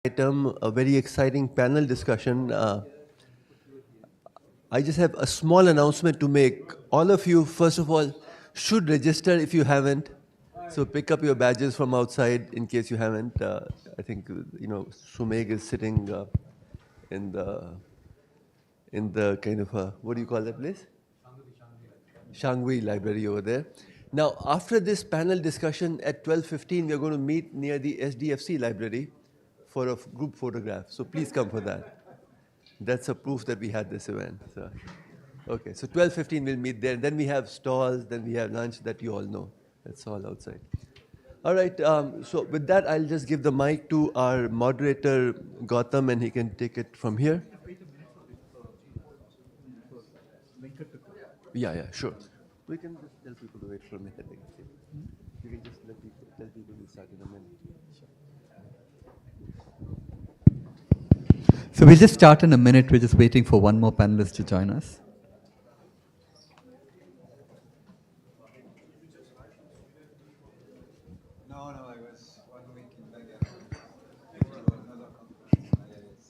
Item, a very exciting panel discussion. I just have a small announcement to make. All of you, first of all, should register if you haven't. So pick up your badges from outside in case you haven't. I think Sumeg is sitting in the kind of what do you call that place? Shangwi Library over there. Now, after this panel discussion at 12:15, we are going to meet near the SDFC library for a group photograph. So please come for that. That's a proof that we had this event. So, okay, so 12:15 we'll meet there. Then we have stalls, then we have lunch that you all know. That's all outside. All right, so with that, I'll just give the mic to our moderator, Gautam, and he can take it from here. Yeah, sure. We can just tell people to wait for a minute. You can just tell people to start in a minute. So we'll just start in a minute. We're just waiting for one more panelist to join us. No, I was 1 week in Vegas for another conference.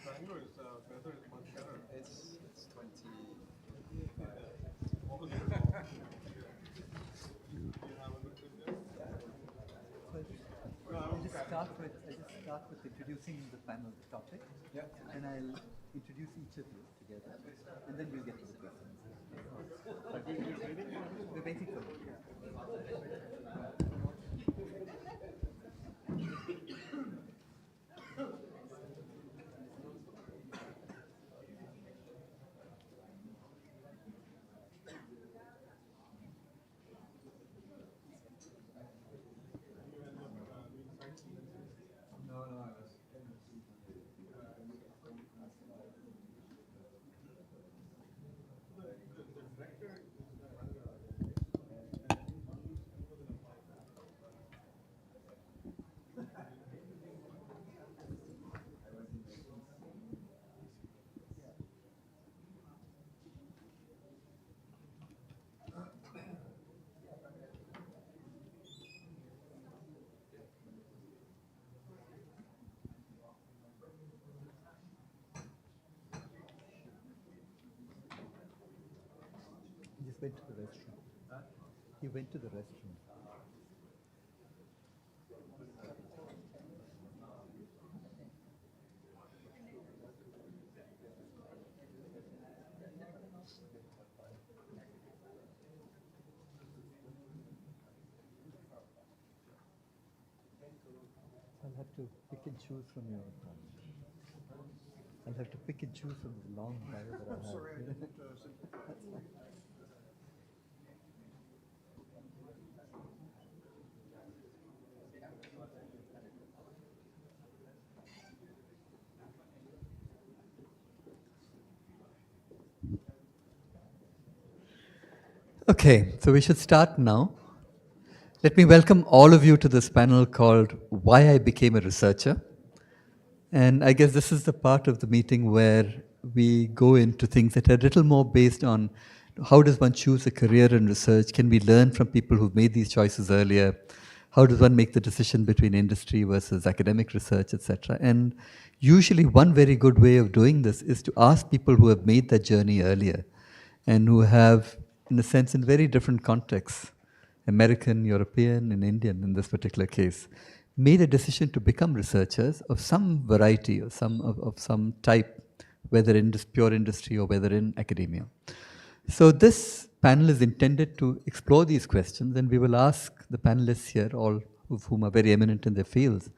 Bangalore is weather is much better. It's 20. I'll just start with introducing the panel topic. Yeah. And I'll introduce each of you together, and then we'll get to the questions. But we're waiting for you. He just went to the restroom. He went to the restroom. I'll have to pick and choose from your. I'll have to pick and choose from the long bio that I have. Sorry, I didn't simplify. Okay, so we should start now. Let me welcome all of you to this panel called Why I Became a Researcher. And I guess this is the part of the meeting where we go into things that are a little more based on how does one choose a career in research? Can we learn from people who've made these choices earlier? How does one make the decision between industry versus academic research, etc.? And usually one very good way of doing this is to ask people who have made that journey earlier and who have, in a sense, in very different contexts, American, European, and Indian in this particular case, made a decision to become researchers of some variety or some type, whether in pure industry or whether in academia. So this panel is intended to explore these questions, and we will ask the panelists here, all of whom are very eminent in their fields,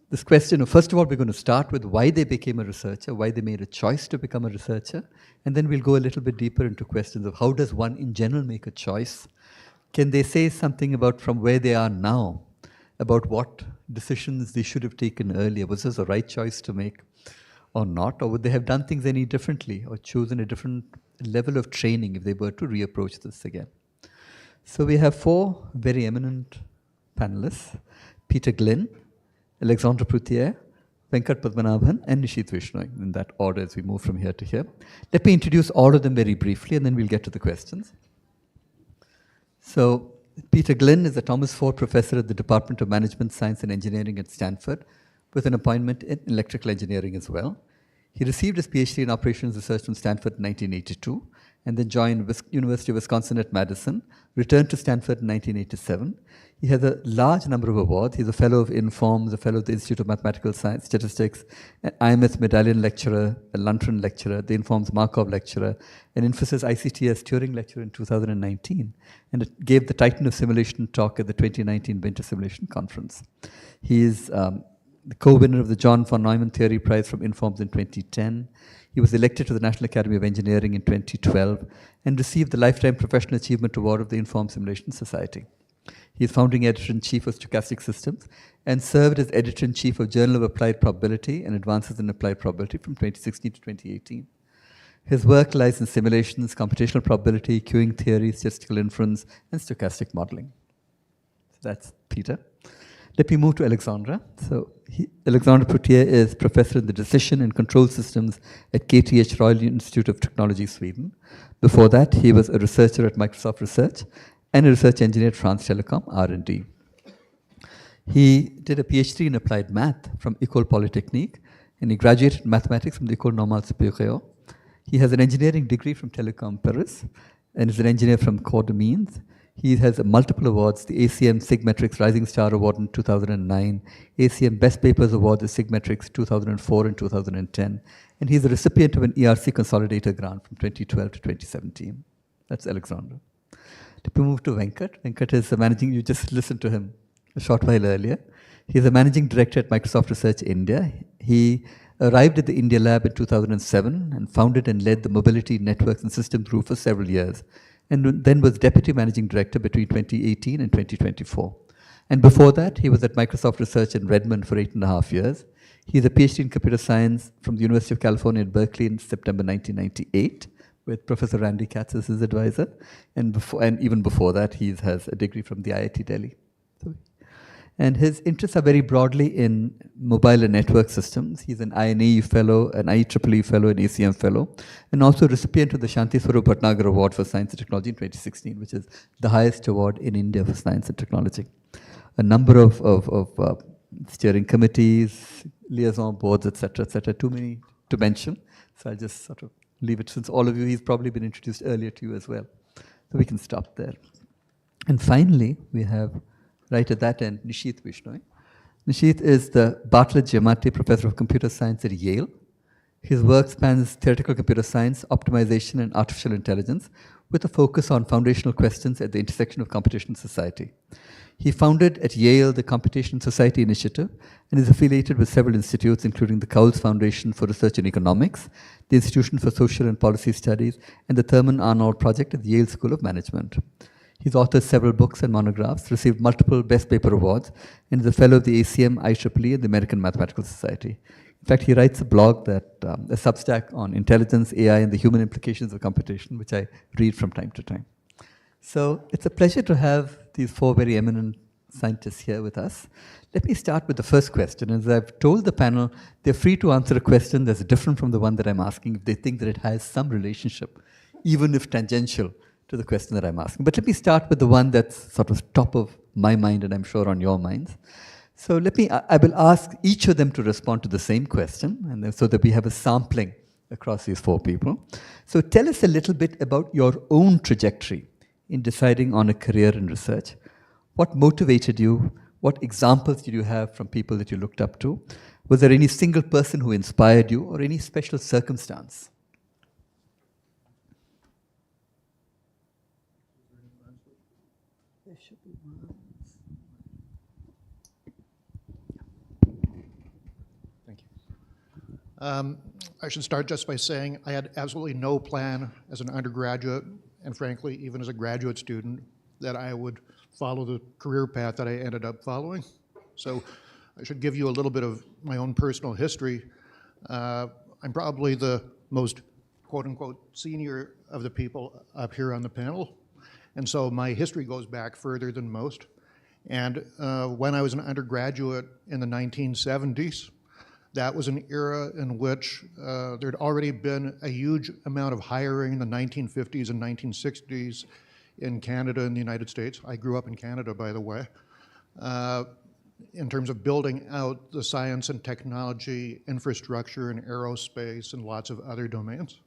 this question of, first of all, we're going to start with why they became a researcher, why they made a choice to become a researcher, and then we'll go a little bit deeper into questions of how does one in general make a choice. Can they say something about from where they are now, about what decisions they should have taken earlier? Was this the right choice to make or not? Or would they have done things any differently or chosen a different level of training if they were to reapproach this again? So we have four very eminent panelists: Peter Glynn, Alexandre Proutiere, Venkat Padmanabhan, and Nisheeth Vishnoi, in that order as we move from here to here. Let me introduce all of them very briefly, and then we'll get to the questions. So Peter Glynn is a Thomas Ford Professor at the Department of Management, Science and Engineering at Stanford, with an appointment in electrical engineering as well. He received his PhD in operations research from Stanford in 1982, and then joined University of Wisconsin at Madison, returned to Stanford in 1987. He has a large number of awards. He's a fellow of Informs, a fellow of the Institute of Mathematical Science, Statistics, an IMS Medallion Lecturer, a Luntran Lecturer, the Informs Markov Lecturer, an Infosys ICTS Turing Lecturer in 2019, and it gave the Titan of Simulation talk at the 2019 Winter Simulation Conference. He is the co-winner of the John von Neumann Theory Prize from Informs in 2010. He was elected to the National Academy of Engineering in 2012 and received the Lifetime Professional Achievement Award of the Informed Simulation Society. He is founding editor-in-chief of Stochastic Systems and served as editor-in-chief of Journal of Applied Probability and Advances in Applied Probability from 2016 to 2018. His work lies in simulations, computational probability, queuing theory, statistical inference, and stochastic modeling. So that's Peter. Let me move to Alexandre. So Alexandre Proutiere is professor in the Decision and Control Systems at KTH Royal Institute of Technology, Sweden. Before that, he was a researcher at Microsoft Research and a research engineer at France Telecom, R&D. He did a PhD in applied math from École Polytechnique, and he graduated in mathematics from the École Normale Supérieure. He has an engineering degree from Telecom Paris and is an engineer from Corps de Mines. He has multiple awards, the ACM Sigmetrics Rising Star Award in 2009, ACM Best Papers Award, the Sigmetrics 2004 and 2010, and he's a recipient of an ERC Consolidator grant from 2012 to 2017. That's Alexandre. Let me move to Venkat. Venkat is the managing, you just listened to him a short while earlier. He's a managing director at Microsoft Research India. He arrived at the India Lab in 2007 and founded and led the Mobility Networks and Systems Group for several years, and then was deputy managing director between 2018 and 2024. And before that, he was at Microsoft Research in Redmond for 8.5 years. He has a PhD in computer science from the University of California at Berkeley in September 1998, with Professor Randy Katz as his advisor. And even before that, he has a degree from the IIT Delhi. And his interests are very broadly in mobile and network systems. He's an INAE fellow, an IEEE fellow, an ACM fellow, and also recipient of the Shanti Swarup Bhatnagar Award for Science and Technology in 2016, which is the highest award in India for science and technology. A number of steering committees, liaison boards, etc., too many to mention. So I'll just sort of leave it, since all of you, he's probably been introduced earlier to you as well. So we can stop there. And finally, we have, right at that end, Nisheeth Vishnoi. Nisheeth is the Bartlett Giamatti Professor of Computer Science at Yale. His work spans theoretical computer science, optimization, and artificial intelligence, with a focus on foundational questions at the intersection of computation and society. He founded at Yale the Computation Society Initiative and is affiliated with several institutes, including the Cowles Foundation for Research in Economics, the Institution for Social and Policy Studies, and the Thurman Arnold Project at the Yale School of Management. He's authored several books and monographs, received multiple Best Paper Awards, and is a fellow of the ACM, IEEE, and the American Mathematical Society. In fact, he writes a blog, a Substack on intelligence, AI, and the human implications of computation, which I read from time to time. So it's a pleasure to have these four very eminent scientists here with us. Let me start with the first question. As I've told the panel, they're free to answer a question that's different from the one that I'm asking if they think that it has some relationship, even if tangential, to the question that I'm asking. But let me start with the one that's sort of top of my mind and I'm sure on your minds. So I will ask each of them to respond to the same question, and then so that we have a sampling across these four people. So tell us a little bit about your own trajectory in deciding on a career in research. What motivated you? What examples did you have from people that you looked up to? Was there any single person who inspired you or any special circumstance? Thank you. I should start just by saying I had absolutely no plan as an undergraduate, and frankly, even as a graduate student, that I would follow the career path that I ended up following. So I should give you a little bit of my own personal history. I'm probably the most quote-unquote senior of the people up here on the panel. And so my history goes back further than most. And when I was an undergraduate in the 1970s, that was an era in which there'd already been a huge amount of hiring in the 1950s and 1960s in Canada and the United States. I grew up in Canada, by the way, in terms of building out the science and technology infrastructure in aerospace and lots of other domains.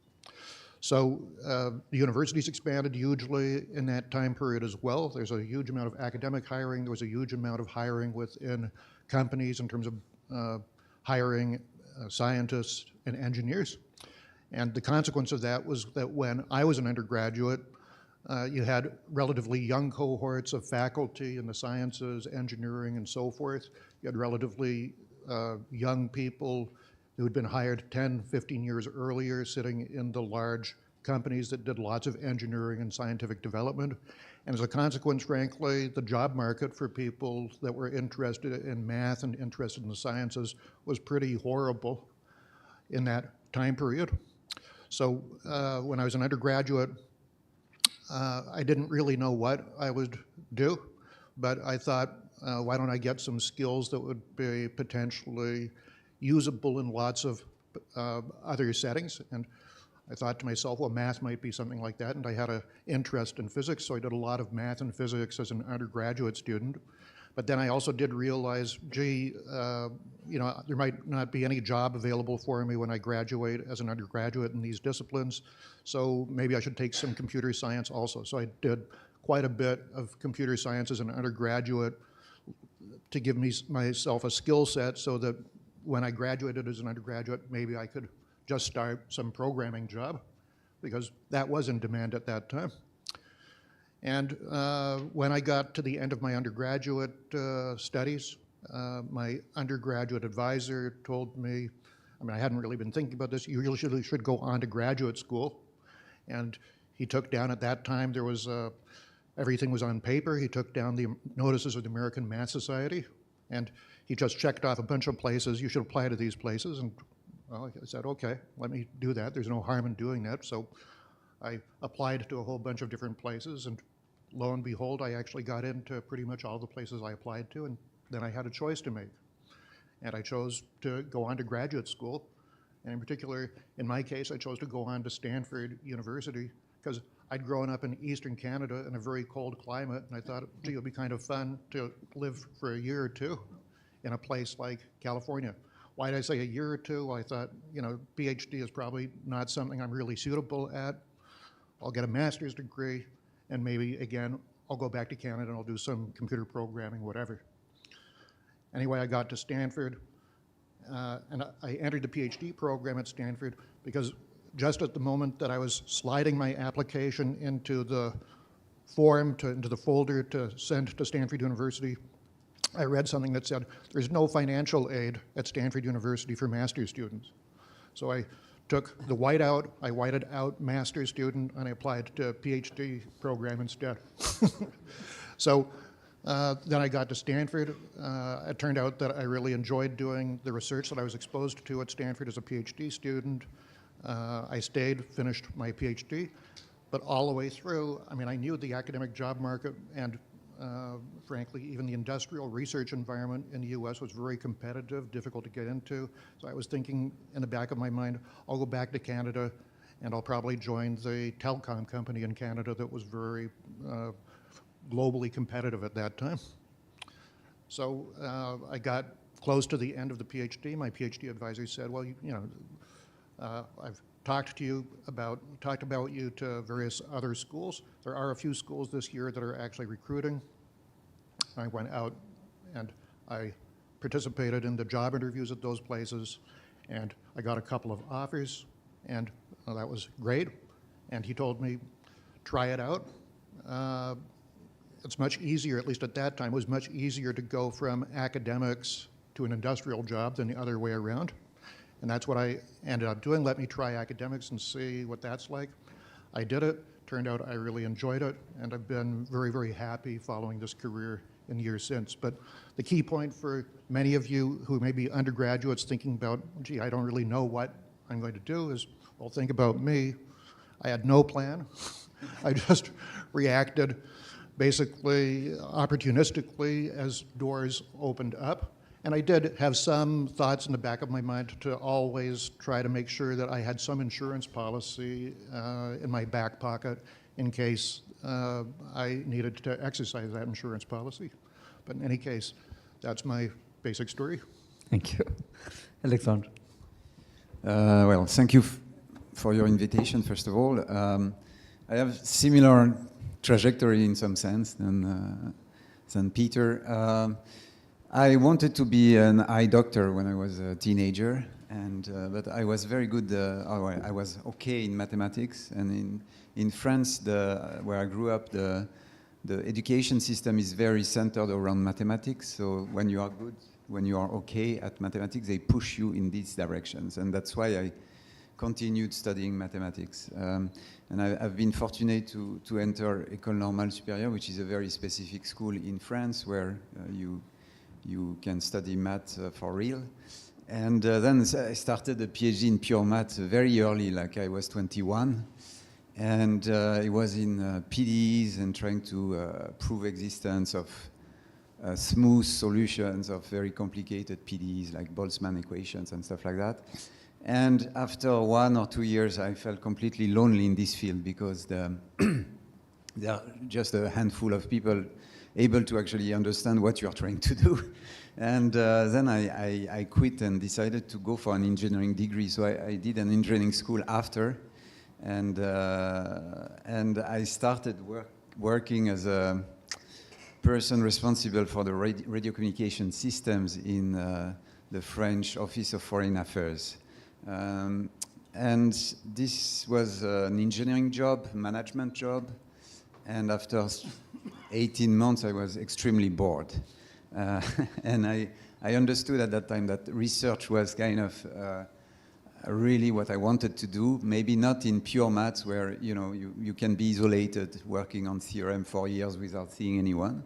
So the university's expanded hugely in that time period as well. There's a huge amount of academic hiring. There was a huge amount of hiring within companies in terms of hiring scientists and engineers. And the consequence of that was that when I was an undergraduate, you had relatively young cohorts of faculty in the sciences, engineering, and so forth. You had relatively young people who had been hired 10, 15 years earlier, sitting in the large companies that did lots of engineering and scientific development. And as a consequence, frankly, the job market for people that were interested in math and interested in the sciences was pretty horrible in that time period. So when I was an undergraduate, I didn't really know what I would do, but I thought, why don't I get some skills that would be potentially usable in lots of other settings? And I thought to myself, well, math might be something like that, and I had an interest in physics, so I did a lot of math and physics as an undergraduate student. But then I also did realize, gee, there might not be any job available for me when I graduate as an undergraduate in these disciplines, so maybe I should take some computer science also. So I did quite a bit of computer science as an undergraduate to give myself a skill set so that when I graduated as an undergraduate, maybe I could just start some programming job, because that was in demand at that time. And when I got to the end of my undergraduate studies, my undergraduate advisor told me, I hadn't really been thinking about this, you really should go on to graduate school. And he took down, at that time, there was, everything was on paper. He took down the notices of the American Math Society, and he just checked off a bunch of places, you should apply to these places. And well, I said, okay, let me do that. There's no harm in doing that. So I applied to a whole bunch of different places, and lo and behold, I actually got into pretty much all the places I applied to, and then I had a choice to make. And I chose to go on to graduate school, and in particular, in my case, I chose to go on to Stanford University, because I'd grown up in Eastern Canada in a very cold climate, and I thought, gee, it would be kind of fun to live for a year or two in a place like California. Why did I say a year or two? Well, I thought, PhD is probably not something I'm really suitable at. I'll get a master's degree, and maybe, again, I'll go back to Canada and I'll do some computer programming, whatever. Anyway, I got to Stanford, and I entered the PhD program at Stanford because just at the moment that I was sliding my application into the form, into the folder to send to Stanford University, I read something that said, there's no financial aid at Stanford University for master's students. So I took the whiteout, I whited out master's student, and I applied to a PhD program instead. So then I got to Stanford. It turned out that I really enjoyed doing the research that I was exposed to at Stanford as a PhD student. I stayed, finished my PhD, but all the way through, I knew the academic job market and frankly, even the industrial research environment in the US was very competitive, difficult to get into. So I was thinking in the back of my mind, I'll go back to Canada and I'll probably join the telecom company in Canada that was very globally competitive at that time. So I got close to the end of the PhD. My PhD advisor said, well, I've talked about you to various other schools. There are a few schools this year that are actually recruiting. I went out and I participated in the job interviews at those places, and I got a couple of offers, and that was great. And he told me, try it out. It's much easier, at least at that time, it was much easier to go from academics to an industrial job than the other way around. And that's what I ended up doing. Let me try academics and see what that's like. I did it. Turned out I really enjoyed it, and I've been very, very happy following this career in the years since. But the key point for many of you who may be undergraduates thinking about, gee, I don't really know what I'm going to do is, well, think about me. I had no plan. I just reacted basically opportunistically as doors opened up. And I did have some thoughts in the back of my mind to always try to make sure that I had some insurance policy in my back pocket in case I needed to exercise that insurance policy. But in any case, that's my basic story. Thank you. Alexandre. Well, thank you for your invitation, first of all. I have similar trajectory in some sense than Peter. I wanted to be an eye doctor when I was a teenager, but I was very good, I was okay in mathematics, and in France, where I grew up, the education system is very centered around mathematics, so when you are good, when you are okay at mathematics, they push you in these directions, and that's why I continued studying mathematics. And I've been fortunate to enter École Normale Supérieure, which is a very specific school in France where you can study math for real. And then I started a PhD in pure math very early, like I was 21. And it was in PDEs and trying to prove existence of smooth solutions of very complicated PDEs like Boltzmann equations and stuff like that. And after 1 or 2 years, I felt completely lonely in this field because there are just a handful of people able to actually understand what you're trying to do. And then I quit and decided to go for an engineering degree. So I did an engineering school after, and I started working as a person responsible for the radio communication systems in the French Office of Foreign Affairs. And this was an engineering job, management job, and after 18 months I was extremely bored. And I understood at that time that research was kind of really what I wanted to do, maybe not in pure maths where you can be isolated working on theorem for years without seeing anyone.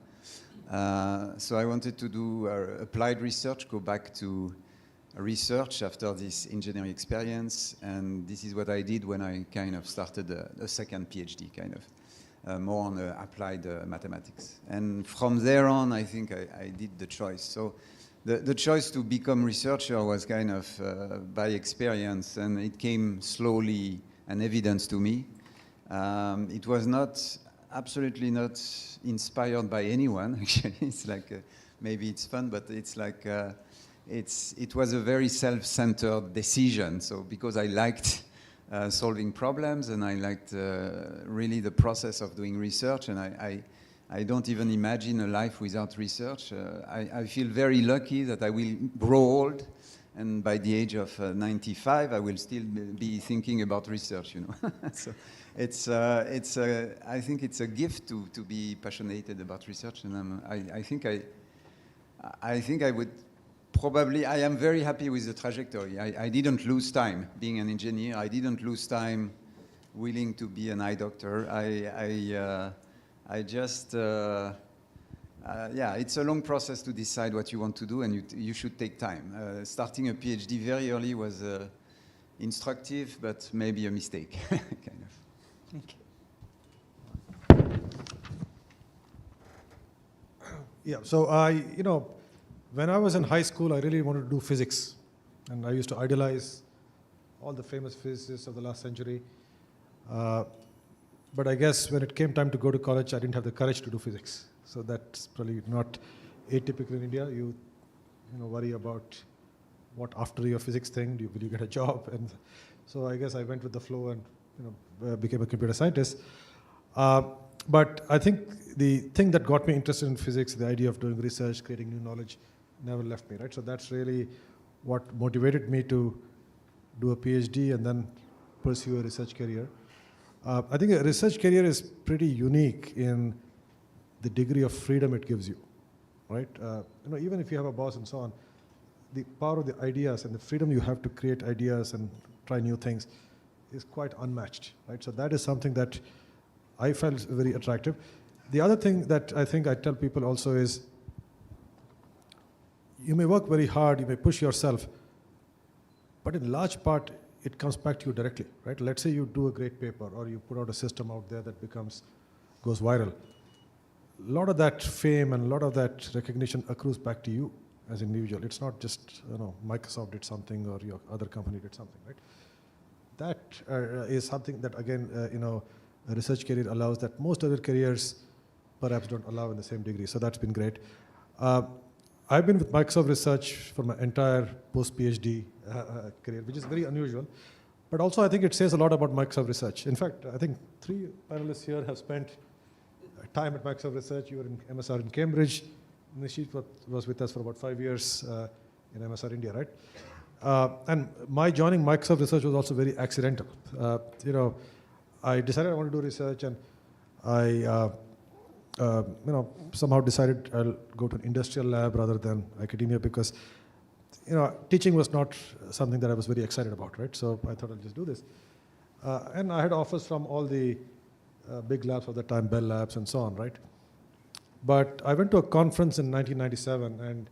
So I wanted to do applied research, go back to research after this engineering experience, and this is what I did when I kind of started a second PhD, kind of more on applied mathematics. And from there on, I think I did the choice. So the choice to become researcher was kind of by experience, and it came slowly and evidence to me. It was absolutely not inspired by anyone, actually. It's like, maybe it's fun, but it's like, it was a very self-centered decision. So because I liked solving problems and I liked really the process of doing research, and I don't even imagine a life without research. I feel very lucky that I will grow old, and by the age of 95, I will still be thinking about research, So I think it's a gift to be passionate about research, and I think I would probably, I am very happy with the trajectory. I didn't lose time being an engineer. I didn't lose time willing to be an eye doctor. I just, yeah, it's a long process to decide what you want to do, and you should take time. Starting a PhD very early was instructive, but maybe a mistake, kind of. Thank you. Yeah, so when I was in high school, I really wanted to do physics. And I used to idolize all the famous physicists of the last century. But I guess when it came time to go to college, I didn't have the courage to do physics. So that's probably not atypical in India. You worry about what after your physics thing, will you get a job? And so I guess I went with the flow and became a computer scientist. But I think the thing that got me interested in physics, the idea of doing research, creating new knowledge, never left me, right? So that's really what motivated me to do a PhD and then pursue a research career. I think a research career is pretty unique in the degree of freedom it gives you, right? Even if you have a boss and so on, the power of the ideas and the freedom you have to create ideas and try new things is quite unmatched, right? So that is something that I felt very attractive. The other thing that I think I tell people also is, you may work very hard, you may push yourself, but in large part, it comes back to you directly, right? Let's say you do a great paper or you put out a system out there that goes viral. A lot of that fame and a lot of that recognition accrues back to you as an individual. It's not just, Microsoft did something or your other company did something, right? That is something that, again, a research career allows that most other careers perhaps don't allow in the same degree. So that's been great. I've been with Microsoft Research for my entire post-PhD career, which is very unusual. But also I think it says a lot about Microsoft Research. In fact, I think 3 panelists here have spent time at Microsoft Research. You were in MSR in Cambridge. Nisheeth was with us for about 5 years in MSR India, right? And my joining Microsoft Research was also very accidental. I decided I want to do research, and I somehow decided I'll go to an industrial lab rather than academia because, teaching was not something that I was very excited about, right? So I thought I'll just do this. And I had offers from all the big labs of the time, Bell Labs and so on, right? But I went to a conference in 1997, and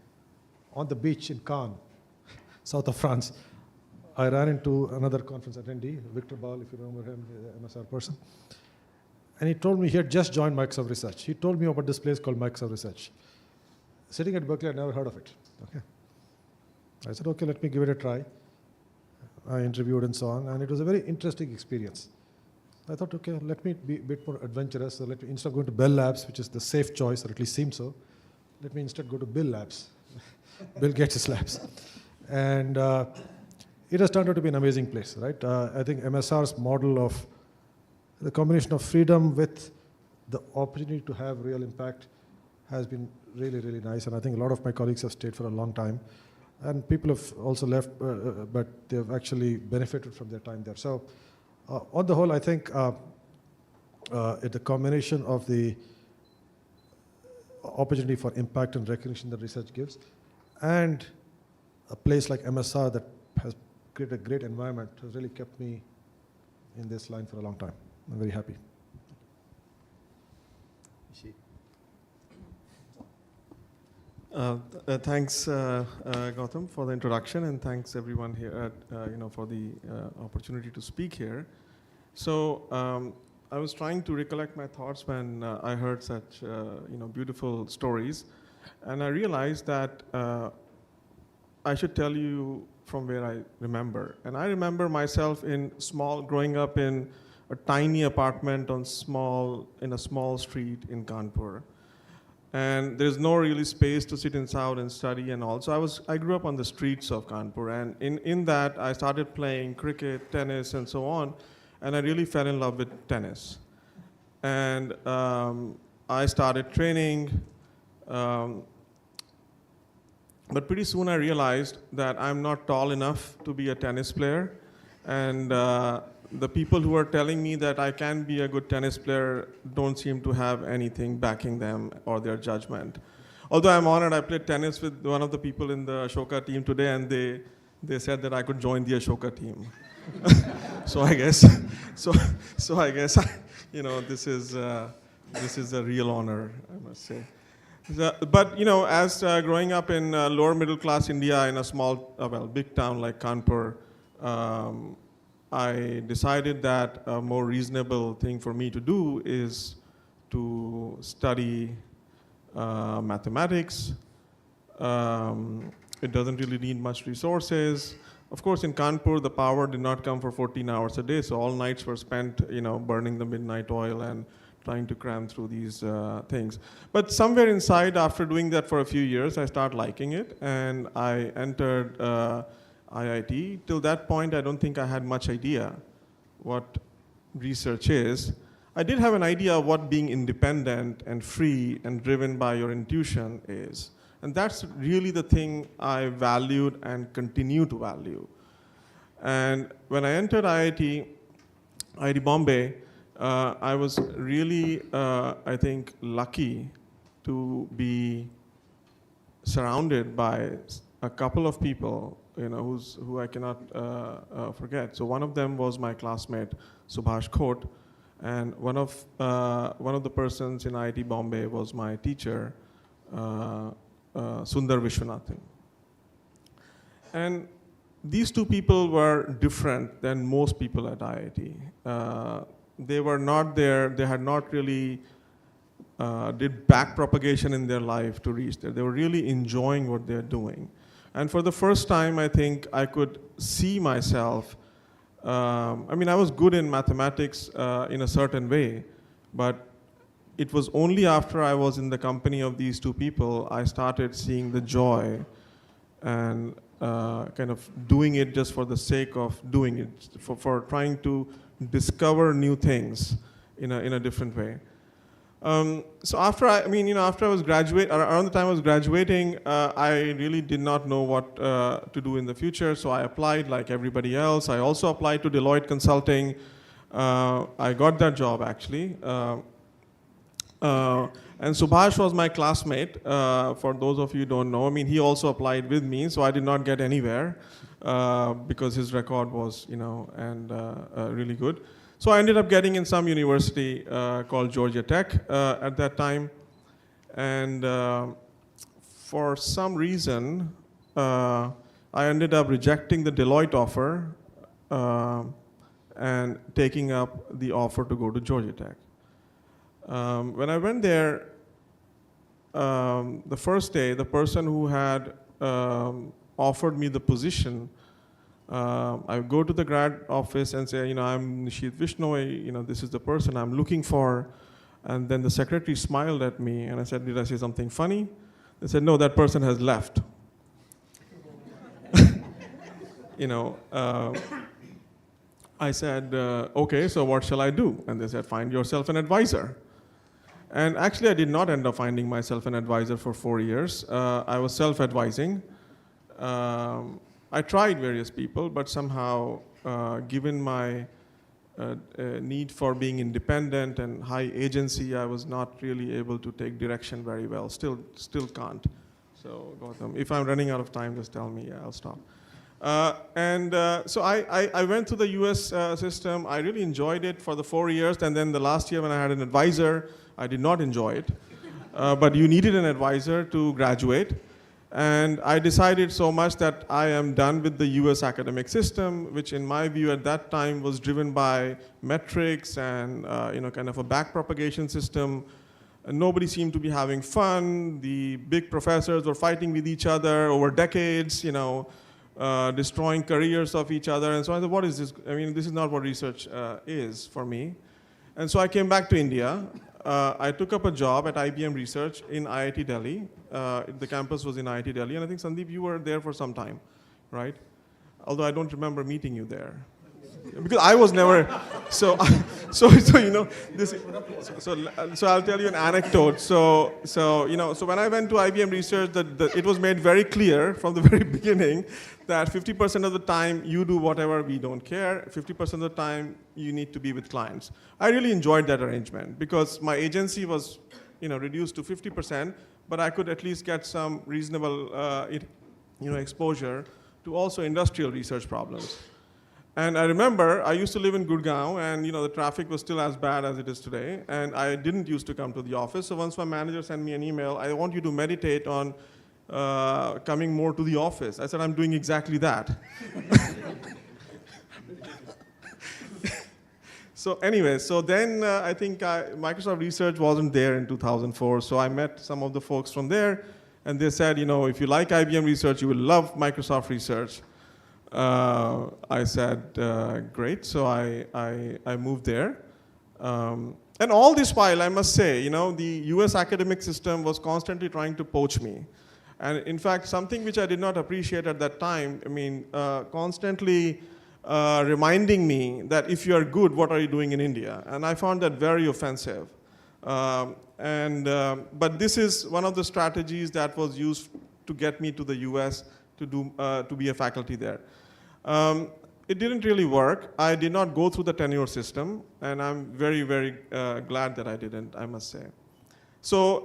on the beach in Cannes, south of France, I ran into another conference attendee, Victor Ball, if you remember him, the MSR person. And he told me he had just joined Microsoft Research. He told me about this place called Microsoft Research. Sitting at Berkeley, I'd never heard of it. Okay. I said, okay, let me give it a try. I interviewed and so on, and it was a very interesting experience. I thought, okay, let me be a bit more adventurous. So let me, instead of going to Bell Labs, which is the safe choice, or at least seemed so, let me instead go to Bill Labs, Bill Gates' labs. And it has turned out to be an amazing place, right? I think MSR's model of the combination of freedom with the opportunity to have real impact has been really, really nice. And I think a lot of my colleagues have stayed for a long time. And people have also left, but they've actually benefited from their time there. So on the whole, I think the combination of the opportunity for impact and recognition that research gives, and a place like MSR that has created a great environment has really kept me in this line for a long time. I'm very happy. Thanks, Gautam, for the introduction, and thanks everyone here, for the opportunity to speak here. So I was trying to recollect my thoughts when I heard such, beautiful stories, and I realized that I should tell you from where I remember. And I remember myself growing up in a tiny apartment in a small street in Kanpur. And there's no really space to sit inside and study and all. So I grew up on the streets of Kanpur, and in that I started playing cricket, tennis, and so on, and I really fell in love with tennis. And I started training, but pretty soon I realized that I'm not tall enough to be a tennis player, and the people who are telling me that I can be a good tennis player don't seem to have anything backing them or their judgment. Although I'm honored, I played tennis with one of the people in the Ashoka team today, and they said that I could join the Ashoka team. So I guess, this is a real honor, I must say. But as growing up in lower middle class India in a small, big town like Kanpur, I decided that a more reasonable thing for me to do is to study mathematics. It doesn't really need much resources. Of course, in Kanpur, the power did not come for 14 hours a day, so all nights were spent, burning the midnight oil and trying to cram through these things. But somewhere inside, after doing that for a few years, I started liking it, and I entered IIT. Till that point, I don't think I had much idea what research is. I did have an idea of what being independent and free and driven by your intuition is. And that's really the thing I valued and continue to value. And when I entered IIT Bombay, I was really, I think, lucky to be surrounded by a couple of people who I cannot forget. So one of them was my classmate, Subhash Khote, and one of the persons in IIT Bombay was my teacher, Sundar Vishwanathan. And these two people were different than most people at IIT. They were not there, they had not really did back propagation in their life to reach there. They were really enjoying what they're doing. And for the first time, I think I could see myself I mean, I was good in mathematics in a certain way, but it was only after I was in the company of these two people I started seeing the joy and kind of doing it just for the sake of doing it, for trying to discover new things in a different way. So after after I was around the time I was graduating, I really did not know what to do in the future. So I applied like everybody else. I also applied to Deloitte Consulting. I got that job actually. And Subhash was my classmate. For those of you who don't know, I mean, he also applied with me, so I did not get anywhere because his record was, really good. So I ended up getting in some university called Georgia Tech at that time. And for some reason, I ended up rejecting the Deloitte offer and taking up the offer to go to Georgia Tech. When I went there, the first day, the person who had offered me the position, I go to the grad office and say, I'm Nisheeth Vishnoi, this is the person I'm looking for. And then the secretary smiled at me and I said, did I say something funny? They said, no, that person has left. I said, okay, so what shall I do? And they said, find yourself an advisor. And actually, I did not end up finding myself an advisor for 4 years. I was self-advising. I tried various people, but somehow, given my need for being independent and high agency, I was not really able to take direction very well. Still can't. So, Gautam, if I'm running out of time, just tell me. Yeah, I'll stop. So I went through the US system. I really enjoyed it for the 4 years. And then the last year when I had an advisor, I did not enjoy it. But you needed an advisor to graduate. And I decided so much that I am done with the US academic system, which in my view at that time was driven by metrics and kind of a backpropagation system. And nobody seemed to be having fun. The big professors were fighting with each other over decades, destroying careers of each other. And so I thought, what is this? I mean, this is not what research is for me. And so I came back to India. I took up a job at IBM Research in IIT Delhi. The campus was in IIT Delhi, and I think, Sandeep, you were there for some time, right? Although I don't remember meeting you there. Because I was never, so I'll tell you an anecdote. So when I went to IBM Research, it was made very clear from the very beginning that 50% of the time you do whatever, we don't care. 50% of the time you need to be with clients. I really enjoyed that arrangement because my agency was, reduced to 50%, but I could at least get some reasonable, exposure to also industrial research problems. And I remember I used to live in Gurgaon, and the traffic was still as bad as it is today. And I didn't used to come to the office. So once my manager sent me an email, I want you to meditate on coming more to the office. I said, I'm doing exactly that. So anyway, so then I think Microsoft Research wasn't there in 2004. So I met some of the folks from there, and they said, if you like IBM Research, you will love Microsoft Research. I said, great, so I moved there. And all this while, I must say, the US academic system was constantly trying to poach me. And in fact, something which I did not appreciate at that time, constantly reminding me that if you are good, what are you doing in India? And I found that very offensive. But this is one of the strategies that was used to get me to the US to be a faculty there. It didn't really work. I did not go through the tenure system, and I'm very, very glad that I didn't, I must say. So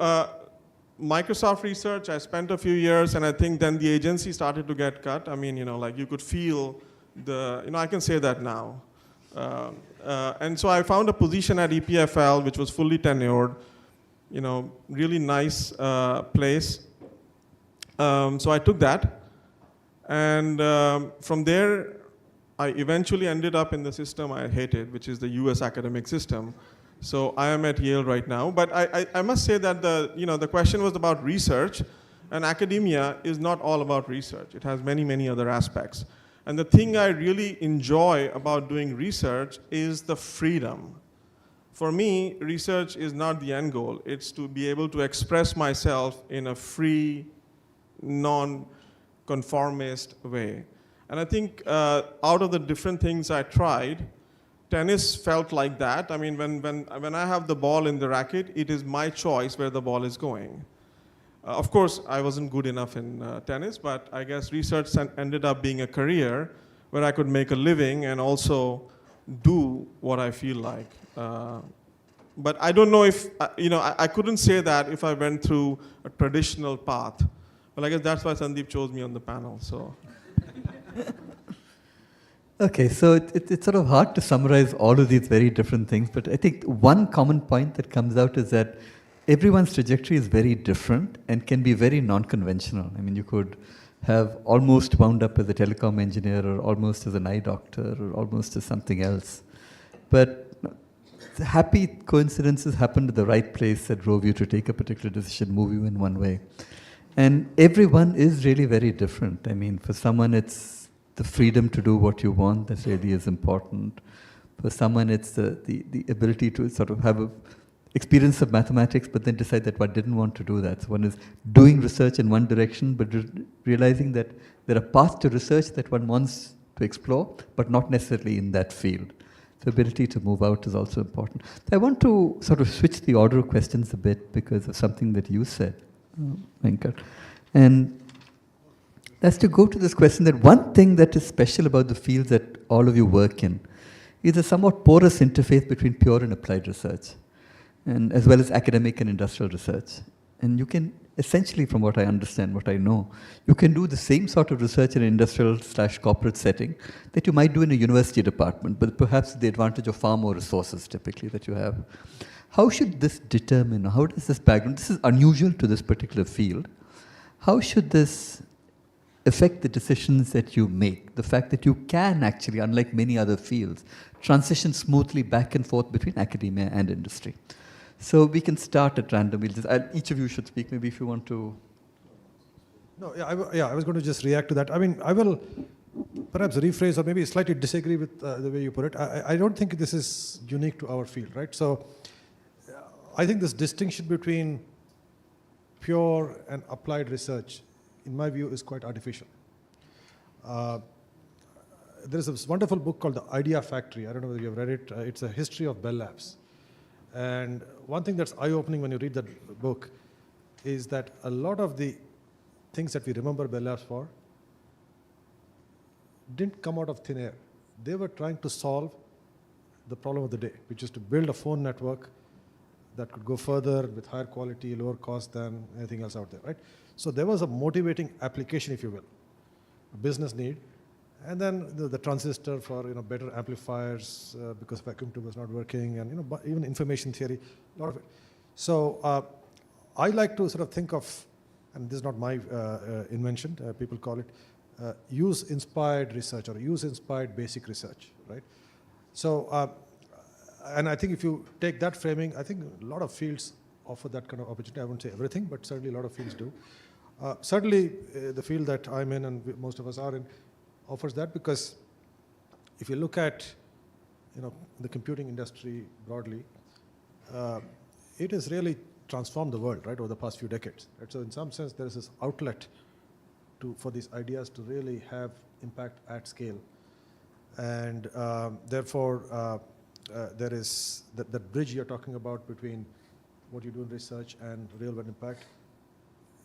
Microsoft Research, I spent a few years, and I think then the agency started to get cut. You could feel I can say that now. And so I found a position at EPFL, which was fully tenured, really nice place. So I took that. And from there, I eventually ended up in the system I hated, which is the US academic system. So I am at Yale right now. But I must say that the question was about research, and academia is not all about research. It has many, many other aspects. And the thing I really enjoy about doing research is the freedom. For me, research is not the end goal. It's to be able to express myself in a free, non-conformist way. And I think out of the different things I tried, tennis felt like that. I mean, when I have the ball in the racket, it is my choice where the ball is going. Of course, I wasn't good enough in tennis, but I guess research ended up being a career where I could make a living and also do what I feel like. But I don't know if, I couldn't say that if I went through a traditional path. But I guess that's why Sandeep chose me on the panel, so. Okay, so it's sort of hard to summarize all of these very different things, but I think one common point that comes out is that everyone's trajectory is very different and can be very non-conventional. I mean, you could have almost wound up as a telecom engineer or almost as an eye doctor or almost as something else. But happy coincidences happened at the right place that drove you to take a particular decision, move you in one way. And everyone is really very different. I mean, for someone it's the freedom to do what you want that really is important. For someone it's the ability to sort of have a experience of mathematics, but then decide that one didn't want to do that. So one is doing research in one direction, but realizing that there are paths to research that one wants to explore, but not necessarily in that field. The ability to move out is also important. I want to sort of switch the order of questions a bit because of something that you said, Venkat. And that's to go to this question that one thing that is special about the fields that all of you work in is a somewhat porous interface between pure and applied research, and as well as academic and industrial research. And you can essentially, from what I understand, what I know, you can do the same sort of research in an industrial/corporate setting that you might do in a university department, but perhaps the advantage of far more resources typically that you have. How should this determine, how does this background, this is unusual to this particular field, how should this affect the decisions that you make? The fact that you can actually, unlike many other fields, transition smoothly back and forth between academia and industry. So we can start at random. We'll just, each of you should speak, maybe if you want to. No, I was going to just react to that. I mean, I will perhaps rephrase or maybe slightly disagree with the way you put it. I don't think this is unique to our field, right? So I think this distinction between pure and applied research, in my view, is quite artificial. There is this wonderful book called The Idea Factory. I don't know whether you've read it. It's a history of Bell Labs. And one thing that's eye-opening when you read that book is that a lot of the things that we remember Bell Labs for didn't come out of thin air. They were trying to solve the problem of the day, which is to build a phone network that could go further with higher quality, lower cost than anything else out there, right? So there was a motivating application, if you will, a business need, and then the transistor for better amplifiers because vacuum tube was not working, and even information theory, a lot of it. So I like to sort of think of, and this is not my invention, people call it use-inspired research or use-inspired basic research, right? So, and I think if you take that framing, I think a lot of fields offer that kind of opportunity. I wouldn't say everything, but certainly a lot of fields do. Certainly the field that I'm in and most of us are in offers that, because if you look at the computing industry broadly, it has really transformed the world, right, over the past few decades. Right? So in some sense, there is this outlet for these ideas to really have impact at scale. And therefore, there is that bridge you're talking about between what you do in research and real world impact.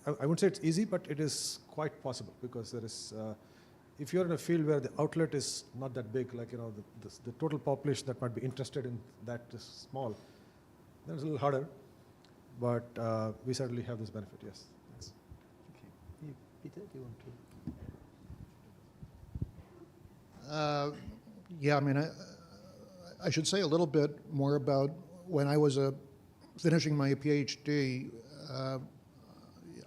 I wouldn't say it's easy, but it is quite possible, because there is, if you're in a field where the outlet is not that big, like the total population that might be interested in that is small, then it's a little harder. But we certainly have this benefit, yes. Thanks. Okay. Peter, do you want to? Yeah, I mean, I should say a little bit more about when I was finishing my PhD.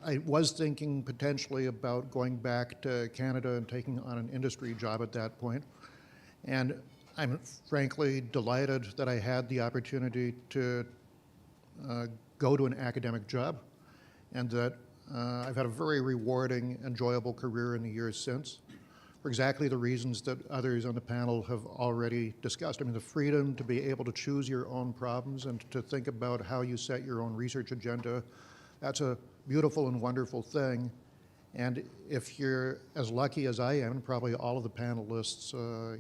I was thinking potentially about going back to Canada and taking on an industry job at that point. And I'm frankly delighted that I had the opportunity to go to an academic job, and that I've had a very rewarding, enjoyable career in the years since. for exactly the reasons that others on the panel have already discussed. I mean, the freedom to be able to choose your own problems and to think about how you set your own research agenda, that's a beautiful and wonderful thing. And if you're as lucky as I am, and probably all of the panelists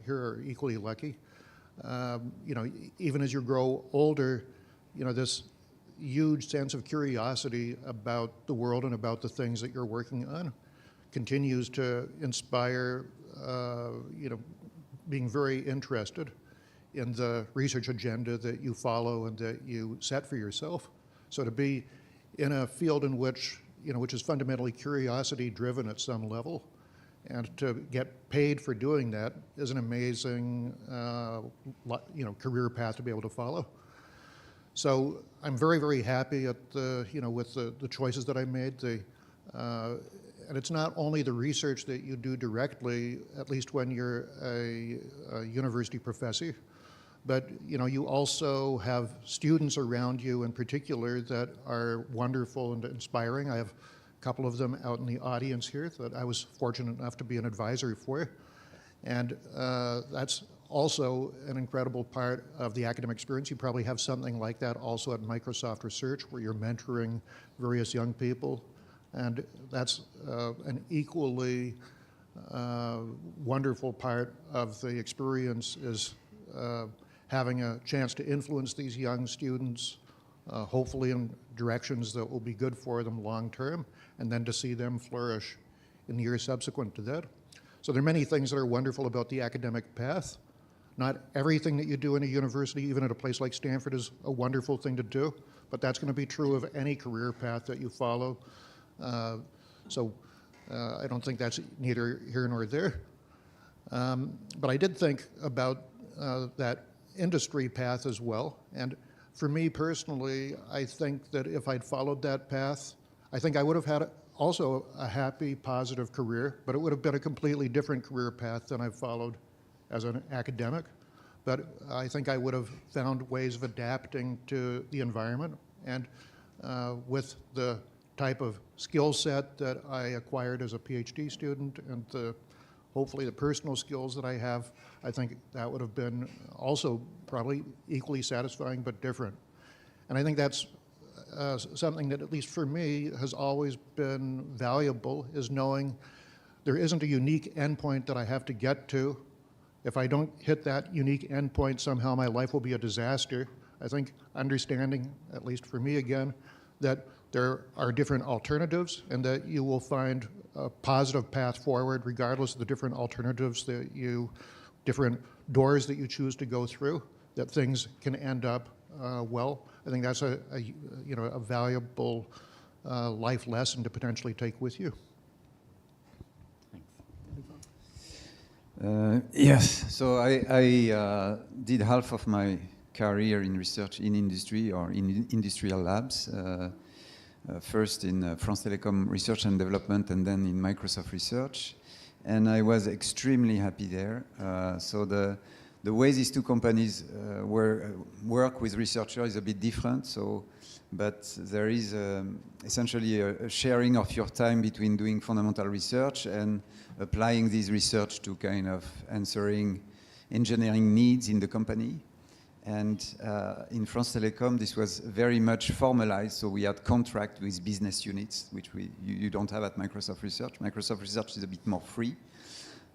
here are equally lucky, you know, even as you grow older, you know, this huge sense of curiosity about the world and about the things that you're working on continues to inspire, you know, being very interested in the research agenda that you follow and that you set for yourself. So to be in a field in which, you know, which is fundamentally curiosity driven at some level, and to get paid for doing that is an amazing, you know, career path to be able to follow. So I'm very, very happy at the, you know, with the choices that I made. And it's not only the research that you do directly, at least when you're a university professor, but you know, you also have students around you in particular that are wonderful and inspiring. I have a couple of them out in the audience here that I was fortunate enough to be an advisor for. And that's also an incredible part of the academic experience. You probably have something like that also at Microsoft Research, where you're mentoring various young people. And that's an equally wonderful part of the experience, is having a chance to influence these young students, hopefully in directions that will be good for them long term, and then to see them flourish in the years subsequent to that. So there are many things that are wonderful about the academic path. Not everything that you do in a university, even at a place like Stanford, is a wonderful thing to do, but that's going to be true of any career path that you follow. I don't think that's neither here nor there. But I did think about that industry path as well. And for me personally, I think that if I'd followed that path, I think I would have had also a happy, positive career, but it would have been a completely different career path than I've followed as an academic. But I think I would have found ways of adapting to the environment. And with the type of skill set that I acquired as a PhD student and hopefully the personal skills that I have, I think that would have been also probably equally satisfying but different. And I think that's something that, at least for me, has always been valuable, is knowing there isn't a unique endpoint that I have to get to. If I don't hit that unique endpoint, somehow my life will be a disaster. I think understanding, at least for me again, that there are different alternatives and that you will find a positive path forward regardless of the different alternatives that different doors that you choose to go through, that things can end up well. I think that's a valuable life lesson to potentially take with you. Yes, so I did half of my career in research in industry or in industrial labs. First in France Telecom Research and Development, and then in Microsoft Research, and I was extremely happy there. So the way these two companies work with researchers is a bit different. So, but there is essentially a sharing of your time between doing fundamental research and applying this research to kind of answering engineering needs in the company. And in France Telecom, this was very much formalized. So we had contract with business units, which you don't have at Microsoft Research. Microsoft Research is a bit more free.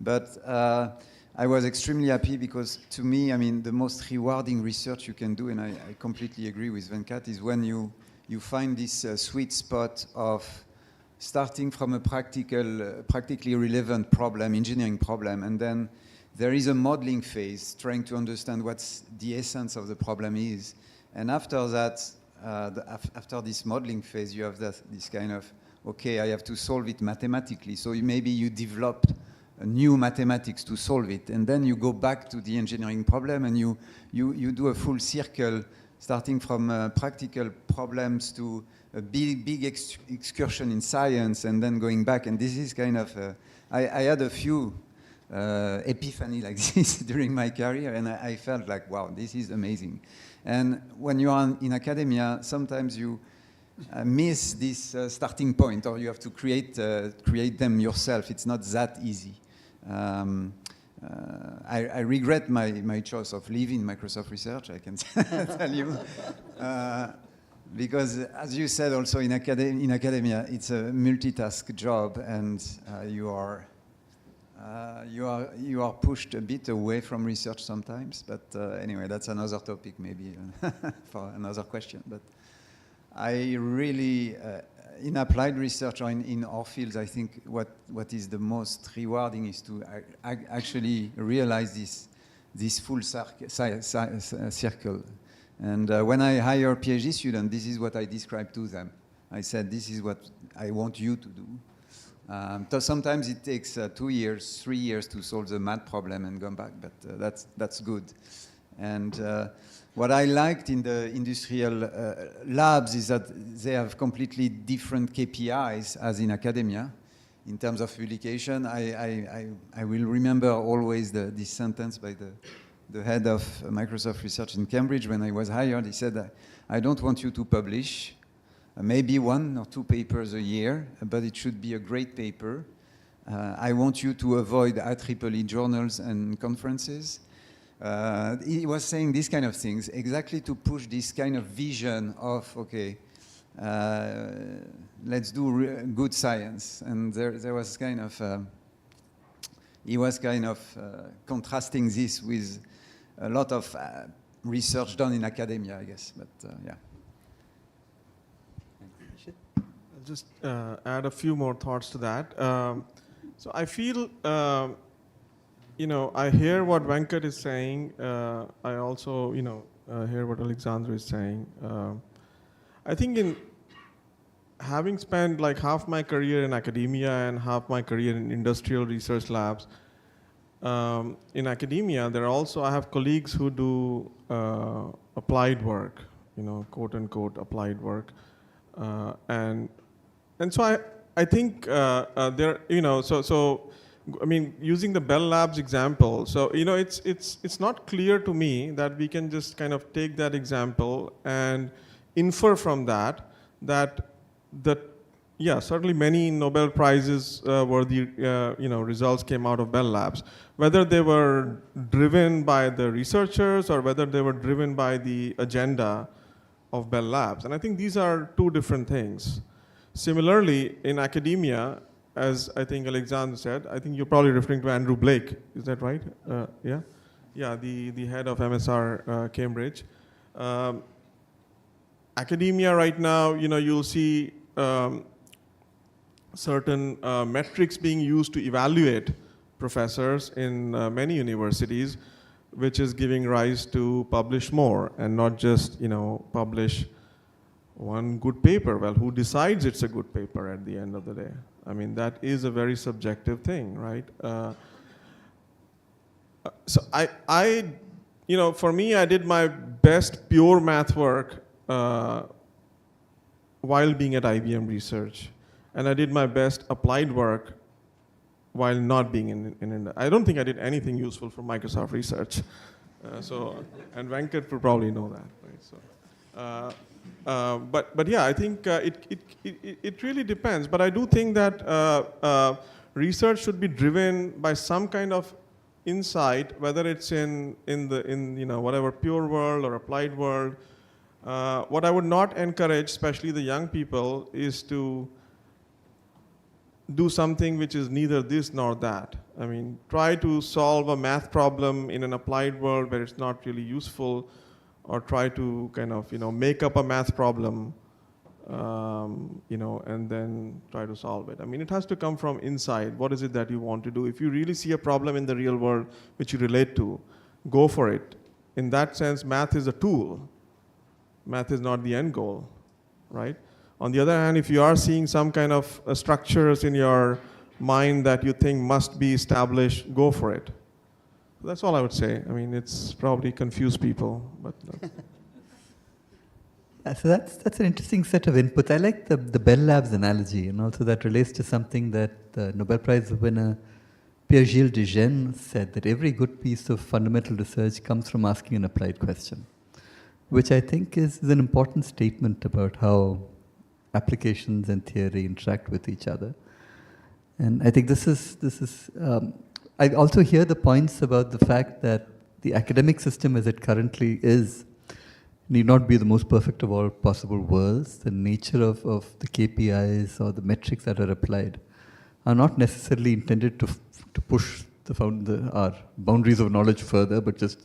But I was extremely happy because, to me, I mean, the most rewarding research you can do, and I completely agree with Venkat, is when you find this sweet spot of starting from a practically relevant problem, engineering problem, and then there is a modeling phase, trying to understand what's the essence of the problem is. And after that, after this modeling phase, you have this kind of, okay, I have to solve it mathematically. So maybe you developed a new mathematics to solve it. And then you go back to the engineering problem and you do a full circle, starting from practical problems to a big excursion in science, and then going back. And this is kind of, I had a few epiphany like this during my career, and I felt like, wow, this is amazing. And when you are in academia, sometimes you miss this starting point, or you have to create them yourself. It's not that easy. I regret my choice of leaving Microsoft Research, I can tell you. Because, as you said also in academia, it's a multitask job, and you are pushed a bit away from research sometimes. But anyway, that's another topic, maybe for another question. But I really, in applied research or in our fields, I think what is the most rewarding is to actually realize this full circle. And when I hire PhD students, this is what I describe to them. I said, this is what I want you to do. So sometimes it takes 2 years, 3 years to solve the math problem and come back, but that's good. And what I liked in the industrial labs is that they have completely different KPIs as in academia. In terms of publication, I will remember always this sentence by the head of Microsoft Research in Cambridge when I was hired. He said, I don't want you to publish maybe 1 or 2 papers a year, but it should be a great paper. I want you to avoid IEEE journals and conferences. He was saying these kind of things exactly to push this kind of vision of, okay, let's do good science. And there was kind of, he was kind of contrasting this with a lot of research done in academia, I guess, but yeah. I'll just add a few more thoughts to that. So I feel, I hear what Venkat is saying. I also, hear what Alexandre is saying. I think in having spent like half my career in academia and half my career in industrial research labs, in academia, I have colleagues who do applied work, quote unquote applied work, and so I think I mean, using the Bell Labs example, so it's not clear to me that we can just kind of take that example and infer from that certainly many Nobel Prizes worthy results came out of Bell Labs, whether they were driven by the researchers or whether they were driven by the agenda of Bell Labs, and I think these are two different things. Similarly, in academia, as I think Alexandre said, I think you're probably referring to Andrew Blake, is that right? Yeah, the head of MSR Cambridge. Academia right now, you'll see certain metrics being used to evaluate professors in many universities, which is giving rise to publish more and not just publish one good paper. Well, who decides it's a good paper at the end of the day? I mean, that is a very subjective thing, right? So for me, I did my best pure math work while being at IBM Research. And I did my best applied work while not being in I don't think I did anything useful for Microsoft Research. And Venkat would probably know that, right? So, but yeah, I think it really depends. But I do think that research should be driven by some kind of insight, whether it's in whatever pure world or applied world. What I would not encourage, especially the young people, is to do something which is neither this nor that. I mean, try to solve a math problem in an applied world where it's not really useful, or try to kind of make up a math problem, and then try to solve it. I mean, it has to come from inside. What is it that you want to do? If you really see a problem in the real world which you relate to, go for it. In that sense, math is a tool. Math is not the end goal, right? On the other hand, if you are seeing some kind of structures in your mind that you think must be established, go for it. That's all I would say. I mean, it's probably confused people, but. So that's an interesting set of input. I like the Bell Labs analogy, and also that relates to something that the Nobel Prize winner Pierre-Gilles Dijen said, that every good piece of fundamental research comes from asking an applied question, which I think is an important statement about how applications and theory interact with each other. And I think this is I also hear the points about the fact that the academic system as it currently is need not be the most perfect of all possible worlds. The nature of the KPIs or the metrics that are applied are not necessarily intended to push our boundaries of knowledge further, but just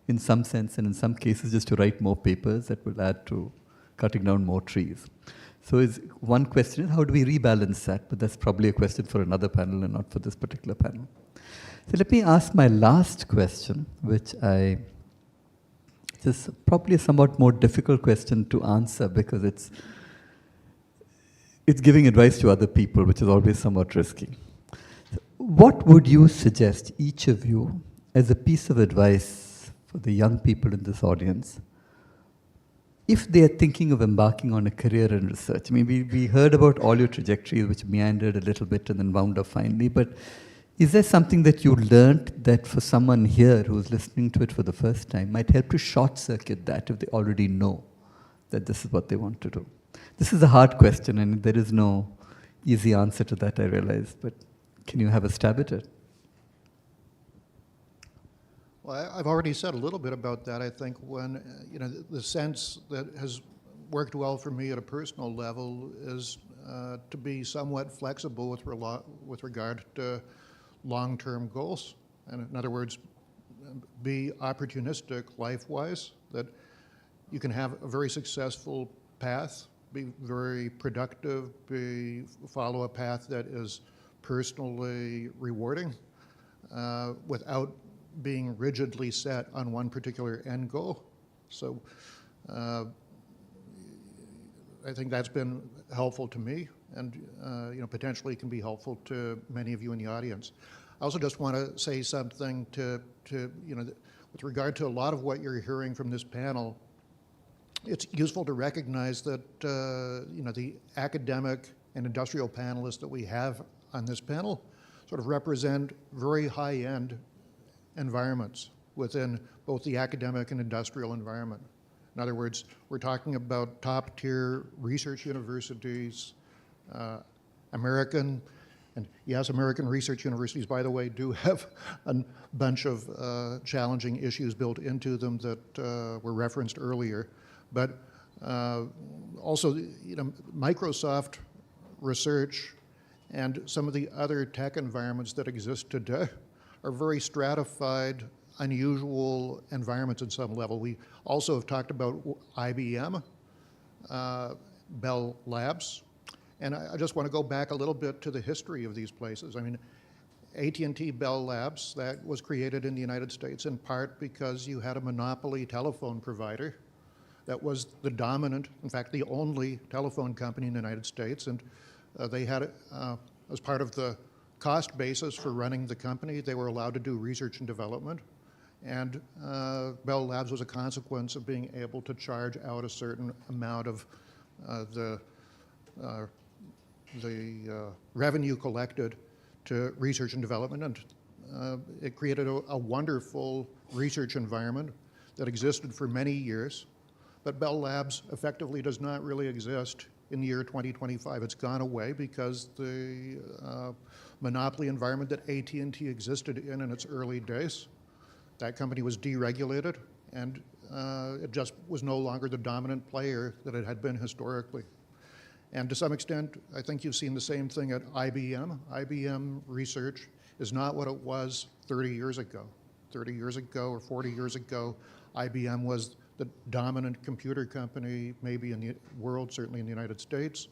in some sense and in some cases just to write more papers that will add to cutting down more trees. So one question is, how do we rebalance that? But that's probably a question for another panel and not for this particular panel. So let me ask my last question, which is probably a somewhat more difficult question to answer because it's giving advice to other people, which is always somewhat risky. What would you suggest, each of you, as a piece of advice for the young people in this audience, if they are thinking of embarking on a career in research? I mean, we heard about all your trajectories, which meandered a little bit and then wound up finally, but is there something that you learned that for someone here who's listening to it for the first time might help to short-circuit that if they already know that this is what they want to do? This is a hard question, and there is no easy answer to that, I realize, but can you have a stab at it? Well, I've already said a little bit about that. I think when, the sense that has worked well for me at a personal level is to be somewhat flexible with regard to long-term goals. And in other words, be opportunistic life-wise, that you can have a very successful path, be very productive, follow a path that is personally rewarding without being rigidly set on one particular end goal. So I think that's been helpful to me, and potentially can be helpful to many of you in the audience. I also just want to say something with regard to a lot of what you're hearing from this panel. It's useful to recognize that the academic and industrial panelists that we have on this panel sort of represent very high-end environments within both the academic and industrial environment. In other words, we're talking about top-tier research universities, American research universities, by the way, do have a bunch of challenging issues built into them that were referenced earlier. But also, Microsoft research and some of the other tech environments that exist today are very stratified, unusual environments at some level. We also have talked about IBM, Bell Labs, and I just want to go back a little bit to the history of these places. I mean, AT&T Bell Labs, that was created in the United States in part because you had a monopoly telephone provider that was the dominant, in fact, the only telephone company in the United States, and they had, as part of the cost basis for running the company, they were allowed to do research and development, and Bell Labs was a consequence of being able to charge out a certain amount of the revenue collected to research and development, and it created a wonderful research environment that existed for many years. But Bell Labs effectively does not really exist in the year 2025. It's gone away because the monopoly environment that AT&T existed in its early days, that company was deregulated, and it just was no longer the dominant player that it had been historically. And to some extent, I think you've seen the same thing at IBM. IBM research is not what it was 30 years ago. 30 years ago or 40 years ago, IBM was the dominant computer company, maybe in the world, certainly in the United States.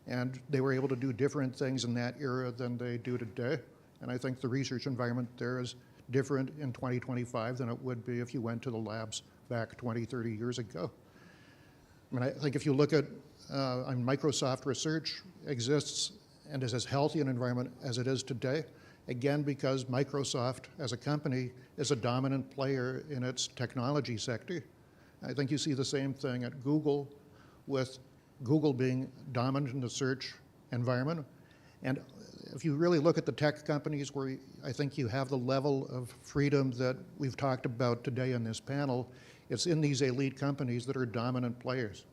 And they were able to do different things in that era than they do today. And I think the research environment there is different in 2025 than it would be if you went to the labs back 20, 30 years ago. I mean, I think if you look at Microsoft research exists and is as healthy an environment as it is today, again, because Microsoft as a company is a dominant player in its technology sector. I think you see the same thing at Google, with Google being dominant in the search environment. And if you really look at the tech companies where I think you have the level of freedom that we've talked about today on this panel, it's in these elite companies that are dominant players.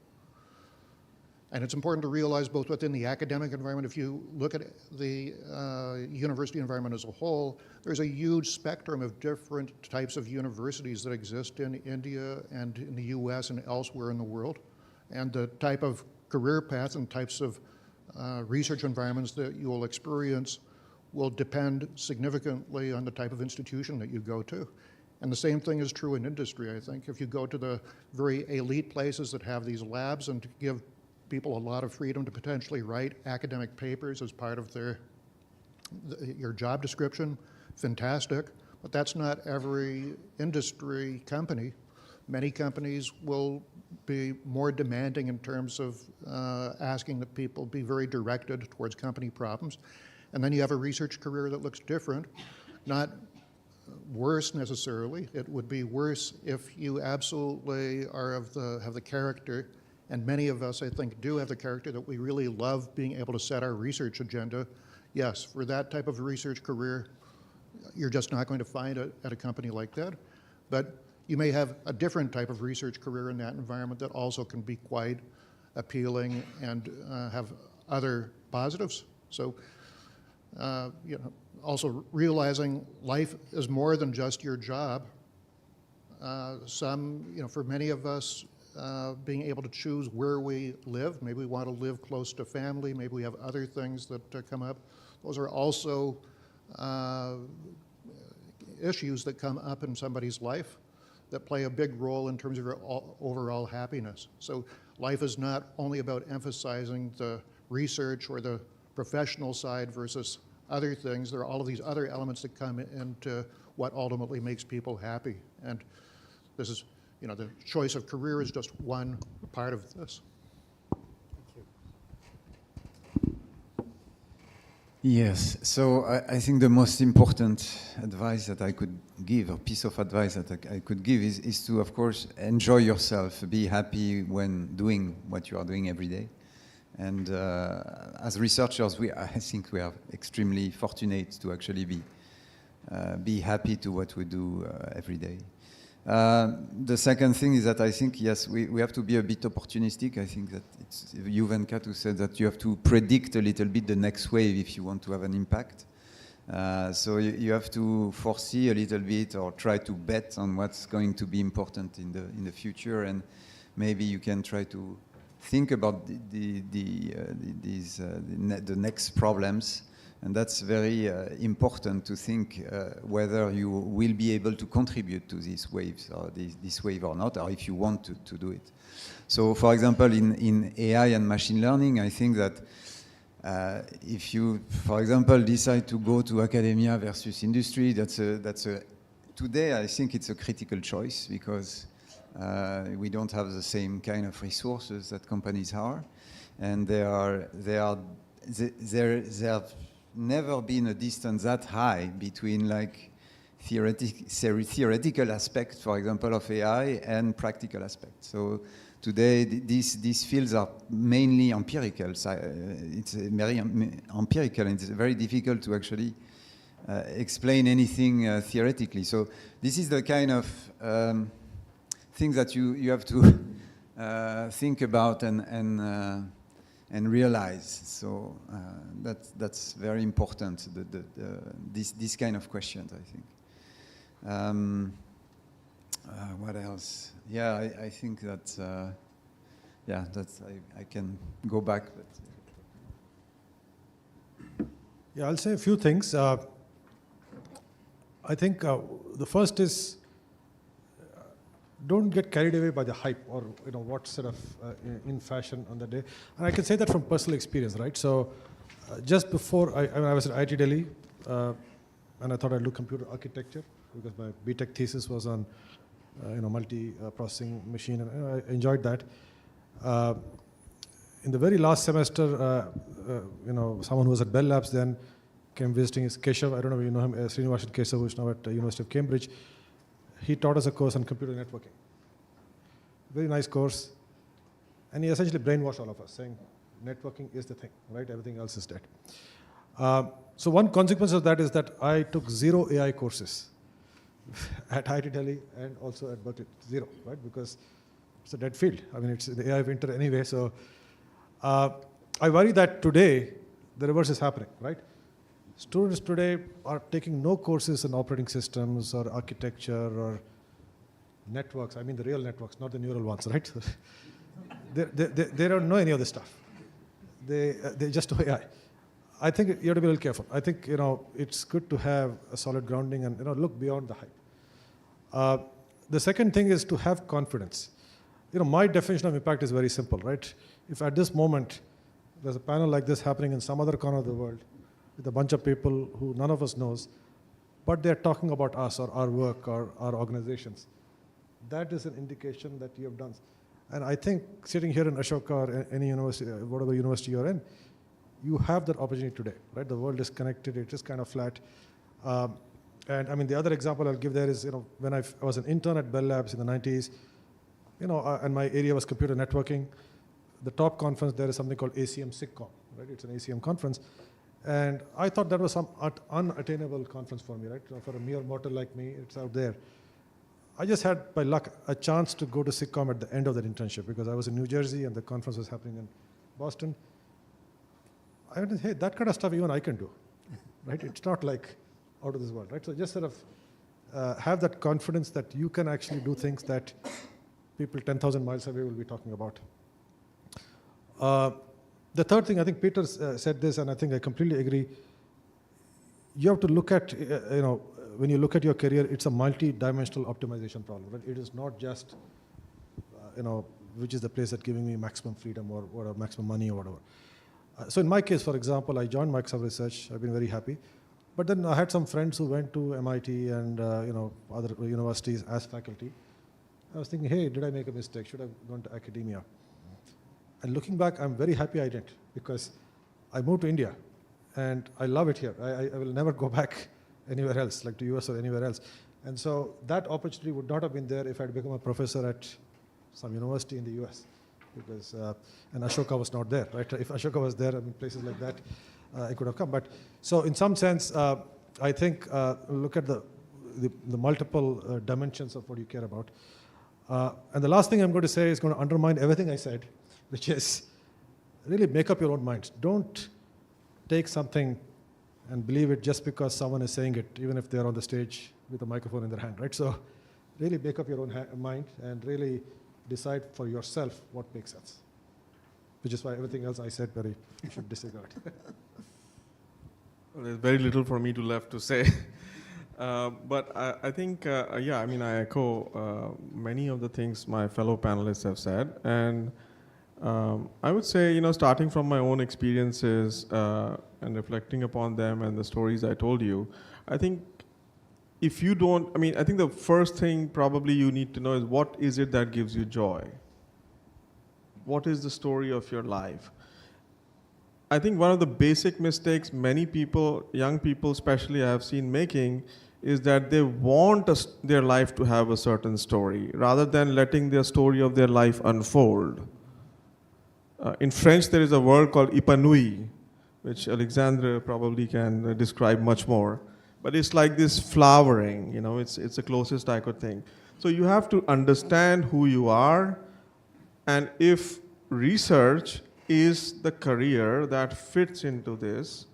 And it's important to realize both within the academic environment, if you look at the university environment as a whole, there's a huge spectrum of different types of universities that exist in India and in the US and elsewhere in the world. And the type of career path and types of research environments that you will experience will depend significantly on the type of institution that you go to. And the same thing is true in industry, I think. If you go to the very elite places that have these labs and give people a lot of freedom to potentially write academic papers as part of your job description, fantastic. But that's not every industry company. Many companies will be more demanding in terms of asking that people be very directed towards company problems. And then you have a research career that looks different, not worse necessarily. It would be worse if you absolutely have the character, and many of us, I think, do have the character that we really love being able to set our research agenda. Yes, for that type of research career, you're just not going to find it at a company like that. But you may have a different type of research career in that environment that also can be quite appealing and have other positives. So, also realizing life is more than just your job. For many of us, being able to choose where we live, maybe we want to live close to family, maybe we have other things that come up. Those are also issues that come up in somebody's life that play a big role in terms of your overall happiness. So life is not only about emphasizing the research or the professional side versus other things. There are all of these other elements that come into what ultimately makes people happy. And this is, the choice of career is just one part of this. Yes, so I think the most important advice that I could give, or piece of advice that I could give is to, of course, enjoy yourself, be happy when doing what you are doing every day. And as researchers, I think we are extremely fortunate to actually be happy to what we do every day. The second thing is that I think, yes, we have to be a bit opportunistic. I think that it's you, Venkat, who said that you have to predict a little bit the next wave if you want to have an impact. So you have to foresee a little bit or try to bet on what's going to be important in the future, and maybe you can try to think about the next problems. And that's very important to think whether you will be able to contribute to these waves or this wave or not, or if you want to do it. So, for example, in AI and machine learning, I think that if you, for example, decide to go to academia versus industry, today I think it's a critical choice because we don't have the same kind of resources that companies are, and there have never been a distance that high between like theoretical aspects, for example, of AI and practical aspects. So today these fields are mainly empirical. It's very empirical, and it's very difficult to actually explain anything theoretically. So this is the kind of things that you have to think about and realize. So that's very important. This kind of questions, I think. What else? Yeah, I think that. I can go back. But yeah, I'll say a few things. I think the first is don't get carried away by the hype or what's sort of in fashion on the day. And I can say that from personal experience, right? So just before I was at IIT Delhi, and I thought I'd do computer architecture because my BTech thesis was on multi-processing machine, and I enjoyed that. In the very last semester, someone who was at Bell Labs then came visiting. Is Keshav, I don't know if you know him, Srinivasan Keshav, who is now at the University of Cambridge. He taught us a course on computer networking. Very nice course. And he essentially brainwashed all of us, saying networking is the thing, right? Everything else is dead. So one consequence of that is that I took 0 AI courses at IIT Delhi and also at Berkeley. 0, right? Because it's a dead field. I mean, it's the AI winter anyway. So I worry that today the reverse is happening, right? Students today are taking no courses in operating systems or architecture or networks. I mean the real networks, not the neural ones, right? they don't know any of this stuff. They just know AI. I think you have to be a little careful. I think it's good to have a solid grounding and look beyond the hype. The second thing is to have confidence. My definition of impact is very simple, right? If at this moment there's a panel like this happening in some other corner of the world with a bunch of people who none of us knows, but they're talking about us or our work or our organizations, that is an indication that you have done. And I think sitting here in Ashoka or any university, whatever university you're in, you have that opportunity today, right? The world is connected, it is kind of flat. And I mean, the other example I'll give there is, when I was an intern at Bell Labs in the 90s, and my area was computer networking, the top conference there is something called ACM SIGCOM, right? It's an ACM conference. And I thought that was some unattainable conference for me, right? For a mere mortal like me, it's out there. I just had, by luck, a chance to go to SIGCOM at the end of that internship because I was in New Jersey and the conference was happening in Boston. I went, hey, that kind of stuff even I can do, right? It's not like out of this world, right? So just sort of have that confidence that you can actually do things that people 10,000 miles away will be talking about. The third thing, I think Peter said this, and I think I completely agree. You have to look at, when you look at your career, it's a multi-dimensional optimization problem. Right? It is not just, which is the place that's giving me maximum freedom or maximum money or whatever. So in my case, for example, I joined Microsoft Research. I've been very happy. But then I had some friends who went to MIT and other universities as faculty. I was thinking, hey, did I make a mistake? Should I have gone to academia? And looking back, I'm very happy I didn't because I moved to India and I love it here. I will never go back anywhere else, like to US or anywhere else. And so that opportunity would not have been there if I had become a professor at some university in the US because, and Ashoka was not there, right? If Ashoka was there, I mean, places like that, I could have come. But so in some sense, I think look at the multiple dimensions of what you care about. And the last thing I'm going to say is going to undermine everything I said, which is really make up your own minds. Don't take something and believe it just because someone is saying it, even if they're on the stage with a microphone in their hand, right? So really make up your own mind and really decide for yourself what makes sense, which is why everything else I said, you should disregard. Well, there's very little for me left to say. But I think, I mean, I echo many of the things my fellow panelists have said. And I would say, starting from my own experiences and reflecting upon them and the stories I told you, I think if you don't, I think the first thing probably you need to know is what is it that gives you joy? What is the story of your life? I think one of the basic mistakes many people, young people especially, I have seen making is that they want their life to have a certain story rather than letting their story of their life unfold. In French, there is a word called épanouie, which Alexandre probably can describe much more. But it's like this flowering, it's the closest I could think. So you have to understand who you are, and if research is the career that fits into this,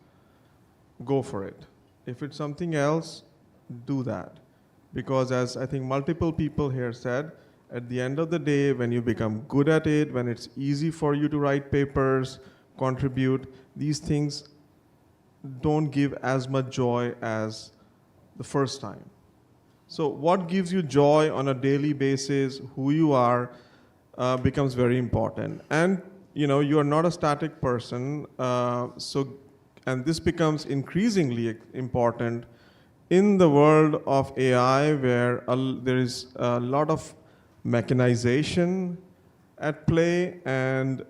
go for it. If it's something else, do that. Because as I think multiple people here said, at the end of the day, when you become good at it, when it's easy for you to write papers, contribute, these things don't give as much joy as the first time. So what gives you joy on a daily basis, who you are, becomes very important. And you are not a static person, and this becomes increasingly important in the world of AI, where there is a lot of mechanization at play, and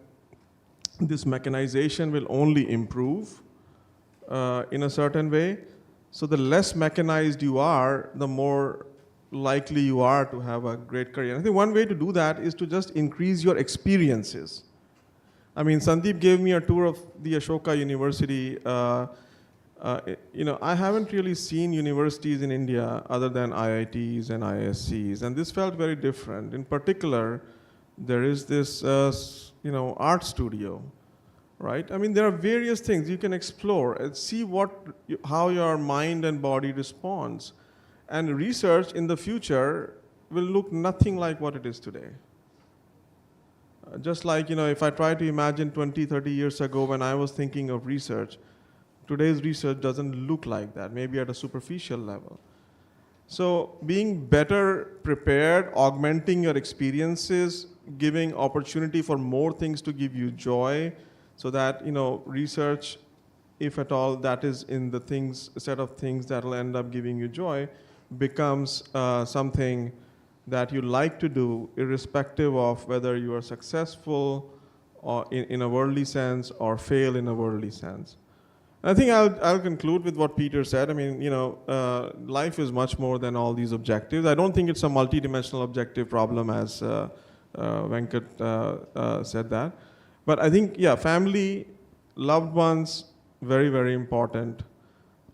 this mechanization will only improve in a certain way. So the less mechanized you are, the more likely you are to have a great career. And I think one way to do that is to just increase your experiences. Sandeep gave me a tour of the Ashoka University. I haven't really seen universities in India other than IITs and ISCs, and this felt very different. In particular, there is this, art studio right? I mean, there are various things you can explore and see how your mind and body responds. And research in the future will look nothing like what it is today. Just like, if I try to imagine 20, 30 years ago when I was thinking of research, today's research doesn't look like that, maybe at a superficial level. So being better prepared, augmenting your experiences, giving opportunity for more things to give you joy, so that, research, if at all that is in the set of things that will end up giving you joy, becomes something that you like to do, irrespective of whether you are successful or in a worldly sense or fail in a worldly sense. And I think I'll conclude with what Peter said. I mean, life is much more than all these objectives. I don't think it's a multidimensional objective problem, as Venkat said that. But I think, family, loved ones, very, very important.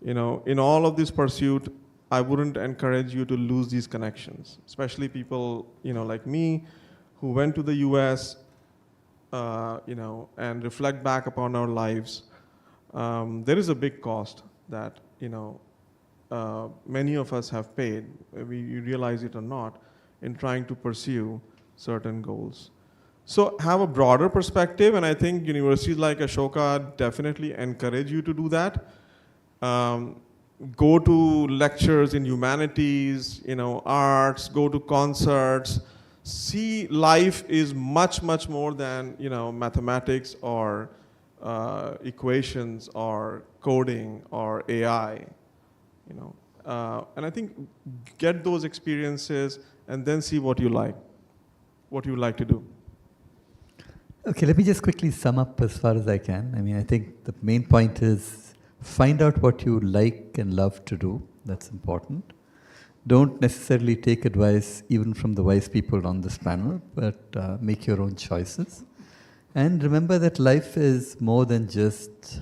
In all of this pursuit, I wouldn't encourage you to lose these connections, especially people, like me, who went to the US, and reflect back upon our lives. There is a big cost that, many of us have paid, we realize it or not, in trying to pursue certain goals. So have a broader perspective, and I think universities like Ashoka definitely encourage you to do that. Go to lectures in humanities, arts, go to concerts. See, life is much, much more than, mathematics or equations or coding or AI, and I think get those experiences and then see what you like to do. Okay, let me just quickly sum up as far as I can. I mean, I think the main point is find out what you like and love to do. That's important. Don't necessarily take advice even from the wise people on this panel, but make your own choices. And remember that life is more than just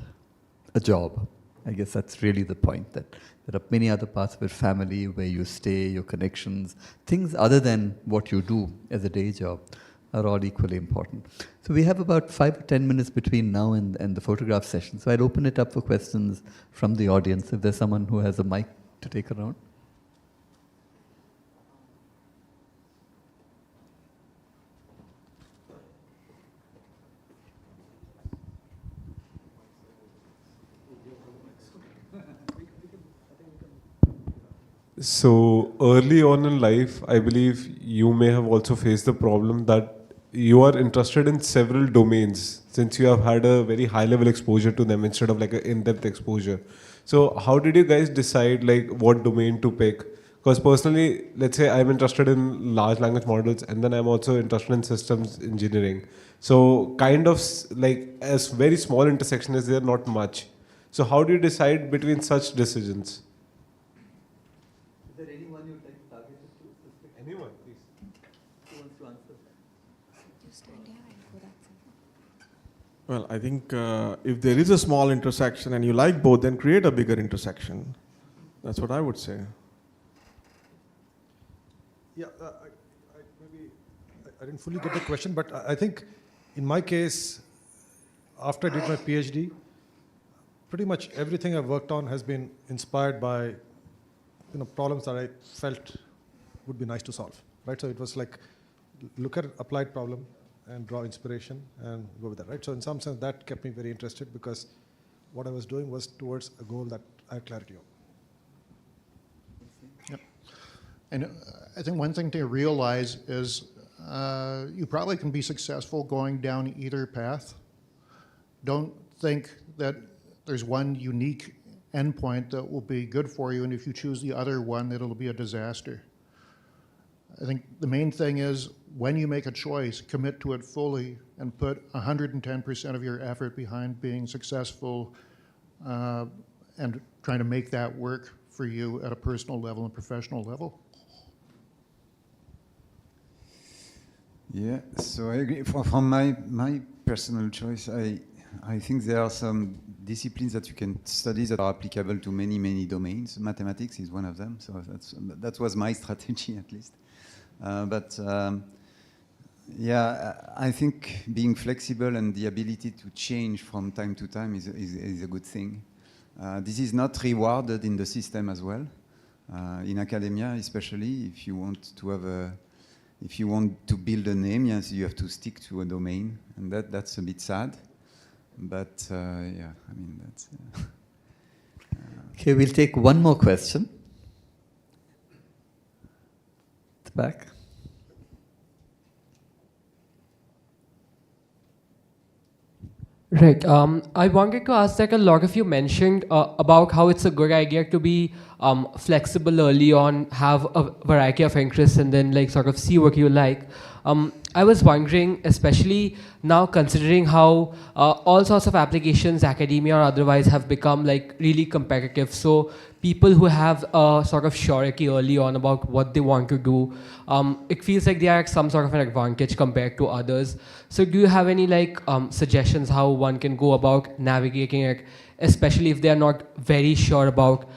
a job. I guess that's really the point, that there are many other parts of your family, where you stay, your connections, things other than what you do as a day job are all equally important. So we have about 5 or 10 minutes between now and the photograph session. So I'll open it up for questions from the audience, if there's someone who has a mic to take around. So early on in life, I believe you may have also faced the problem that you are interested in several domains, since you have had a very high level exposure to them instead of like an in-depth exposure. So how did you guys decide like what domain to pick? Because personally, let's say I'm interested in large language models, and then I'm also interested in systems engineering. So kind of like a very small intersection is there, not much. So how do you decide between such decisions? Is there anyone you'd like to target it to? Anyone, please. Who wants to answer that? Well, I think if there is a small intersection and you like both, then create a bigger intersection. That's what I would say. Yeah, I didn't fully get the question, but I think in my case, after I did my PhD, pretty much everything I've worked on has been inspired by problems that I felt would be nice to solve, right? So it was like, look at an applied problem and draw inspiration and go with that, right? So in some sense, that kept me very interested, because what I was doing was towards a goal that I had clarity on. Yep. And I think one thing to realize is you probably can be successful going down either path. Don't think that there's one unique endpoint that will be good for you, and if you choose the other one, it'll be a disaster. I think the main thing is, when you make a choice, commit to it fully and put 110% of your effort behind being successful and trying to make that work for you at a personal level and professional level. Yeah, so I agree. From my personal choice, I think there are some disciplines that you can study that are applicable to many, many domains. Mathematics is one of them, so that was my strategy at least. Yeah, I think being flexible and the ability to change from time to time is a good thing. This is not rewarded in the system as well. In academia, especially, if you want to build a name, yes, you have to stick to a domain, and that's a bit sad. But yeah, I mean that's. Okay, we'll take one more question. At the back. Right. I wanted to ask that a lot of you mentioned about how it's a good idea to be flexible early on, have a variety of interests, and then like sort of see what you like. I was wondering, especially now considering how all sorts of applications, academia or otherwise, have become like really competitive. So people who have sort of surety early on about what they want to do, it feels like they are at some sort of an advantage compared to others. So do you have any like suggestions how one can go about navigating it, especially if they are not very sure about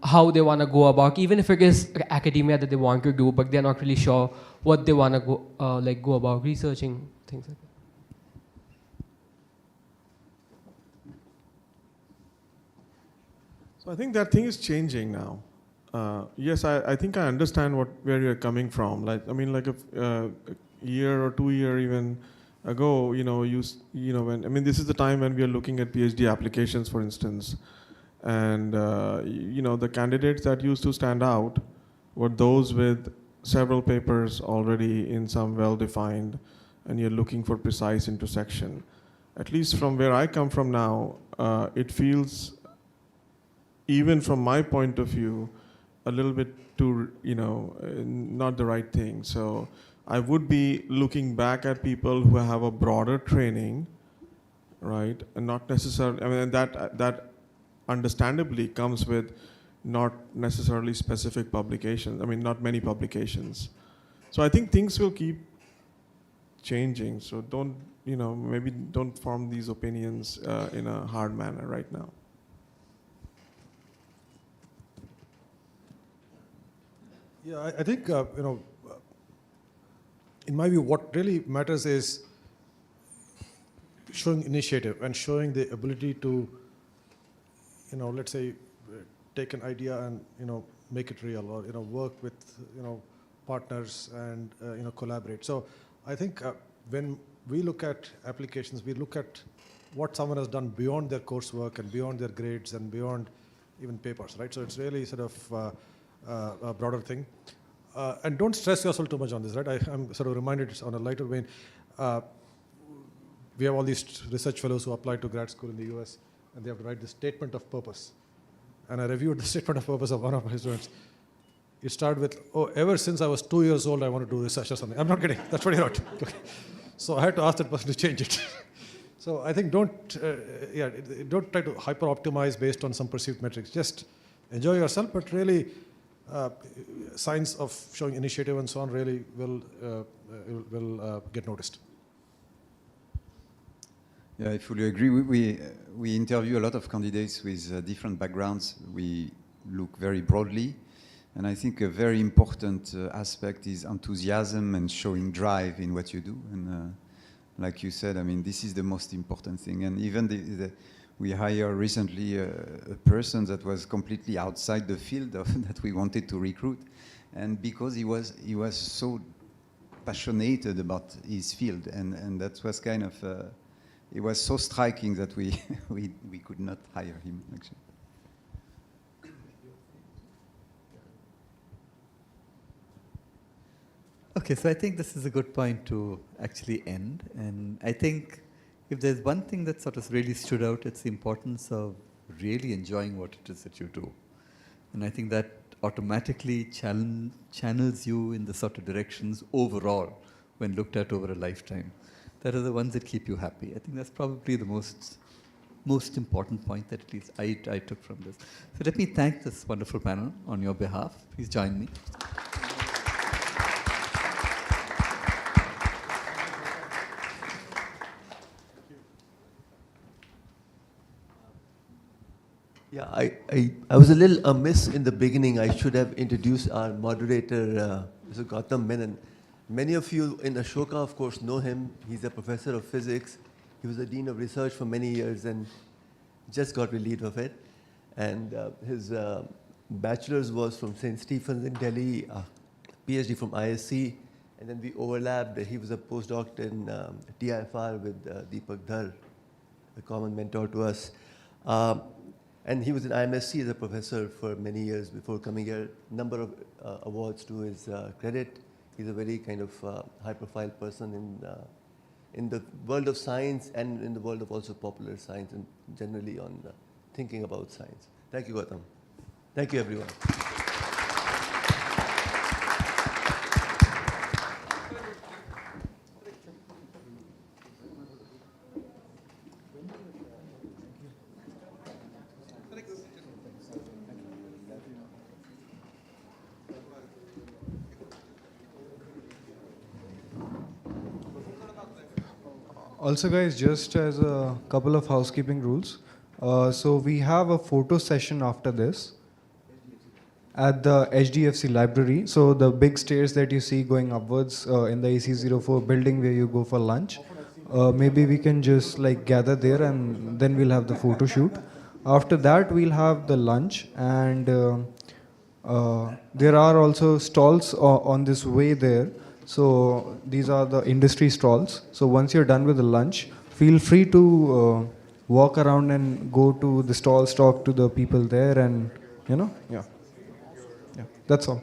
how they want to go about, even if it is academia that they want to do, but they're not really sure what they want to go about researching, things like that. So I think that thing is changing now. Yes, I think I understand where you're coming from. Like, I mean, like a year or 2 years even ago, when this is the time when we are looking at PhD applications, for instance, and the candidates that used to stand out were those with several papers already in some well-defined, and you're looking for precise intersection. At least from where I come from now, it feels, even from my point of view, a little bit too, not the right thing. So I would be looking back at people who have a broader training, right, and not necessarily, I mean, that understandably comes with not necessarily specific publications. I mean, not many publications. So I think things will keep changing. So maybe don't form these opinions in a hard manner right now. Yeah, I think, in my view, what really matters is showing initiative and showing the ability to, let's say, take an idea and, make it real, or, work with, partners and, collaborate. So I think when we look at applications, we look at what someone has done beyond their coursework and beyond their grades and beyond even papers, right? So it's really sort of a broader thing. And don't stress yourself too much on this, right? I'm sort of reminded on a lighter vein. We have all these research fellows who apply to grad school in the US, and they have to write this statement of purpose. And I reviewed the statement of purpose of one of my students. It started with, ever since I was 2 years old, I want to do research or something. I'm not kidding. That's what he wrote. Okay. So I had to ask that person to change it. So I think don't try to hyper-optimize based on some perceived metrics. Just enjoy yourself, but really signs of showing initiative and so on really will get noticed. Yeah, I fully agree. We interview a lot of candidates with different backgrounds. We look very broadly. And I think a very important aspect is enthusiasm and showing drive in what you do. And like you said, I mean, this is the most important thing. And even we hired recently a person that was completely outside the field that we wanted to recruit. And because he was so passionate about his field, and that was kind of, it was so striking that we could not hire him, actually. Okay, so I think this is a good point to actually end. And I think if there's one thing that sort of really stood out, it's the importance of really enjoying what it is that you do. And I think that automatically channels you in the sort of directions overall when looked at over a lifetime that are the ones that keep you happy. I think that's probably the most important point that at least I took from this. So let me thank this wonderful panel on your behalf. Please join me. Yeah, I was a little amiss in the beginning. I should have introduced our moderator, Mr. Gautam Menon. Many of you in Ashoka, of course, know him. He's a professor of physics. He was the dean of research for many years and just got relieved of it. And his bachelor's was from St. Stephen's in Delhi, PhD from ISC, and then we overlapped. He was a postdoc in TIFR with Deepak Dhar, a common mentor to us. And he was in IMSC as a professor for many years before coming here. Number of awards to his credit. He's a very kind of high-profile person in the world of science and in the world of also popular science and generally on thinking about science. Thank you, Gautam. Thank you, everyone. Also, guys, just as a couple of housekeeping rules. So we have a photo session after this at the HDFC library. So the big stairs that you see going upwards in the AC04 building where you go for lunch. Maybe we can just like gather there and then we'll have the photo shoot. After that, we'll have the lunch and there are also stalls on this way there. So these are the industry stalls. So once you're done with the lunch, feel free to walk around and go to the stalls, talk to the people there and, yeah. That's all.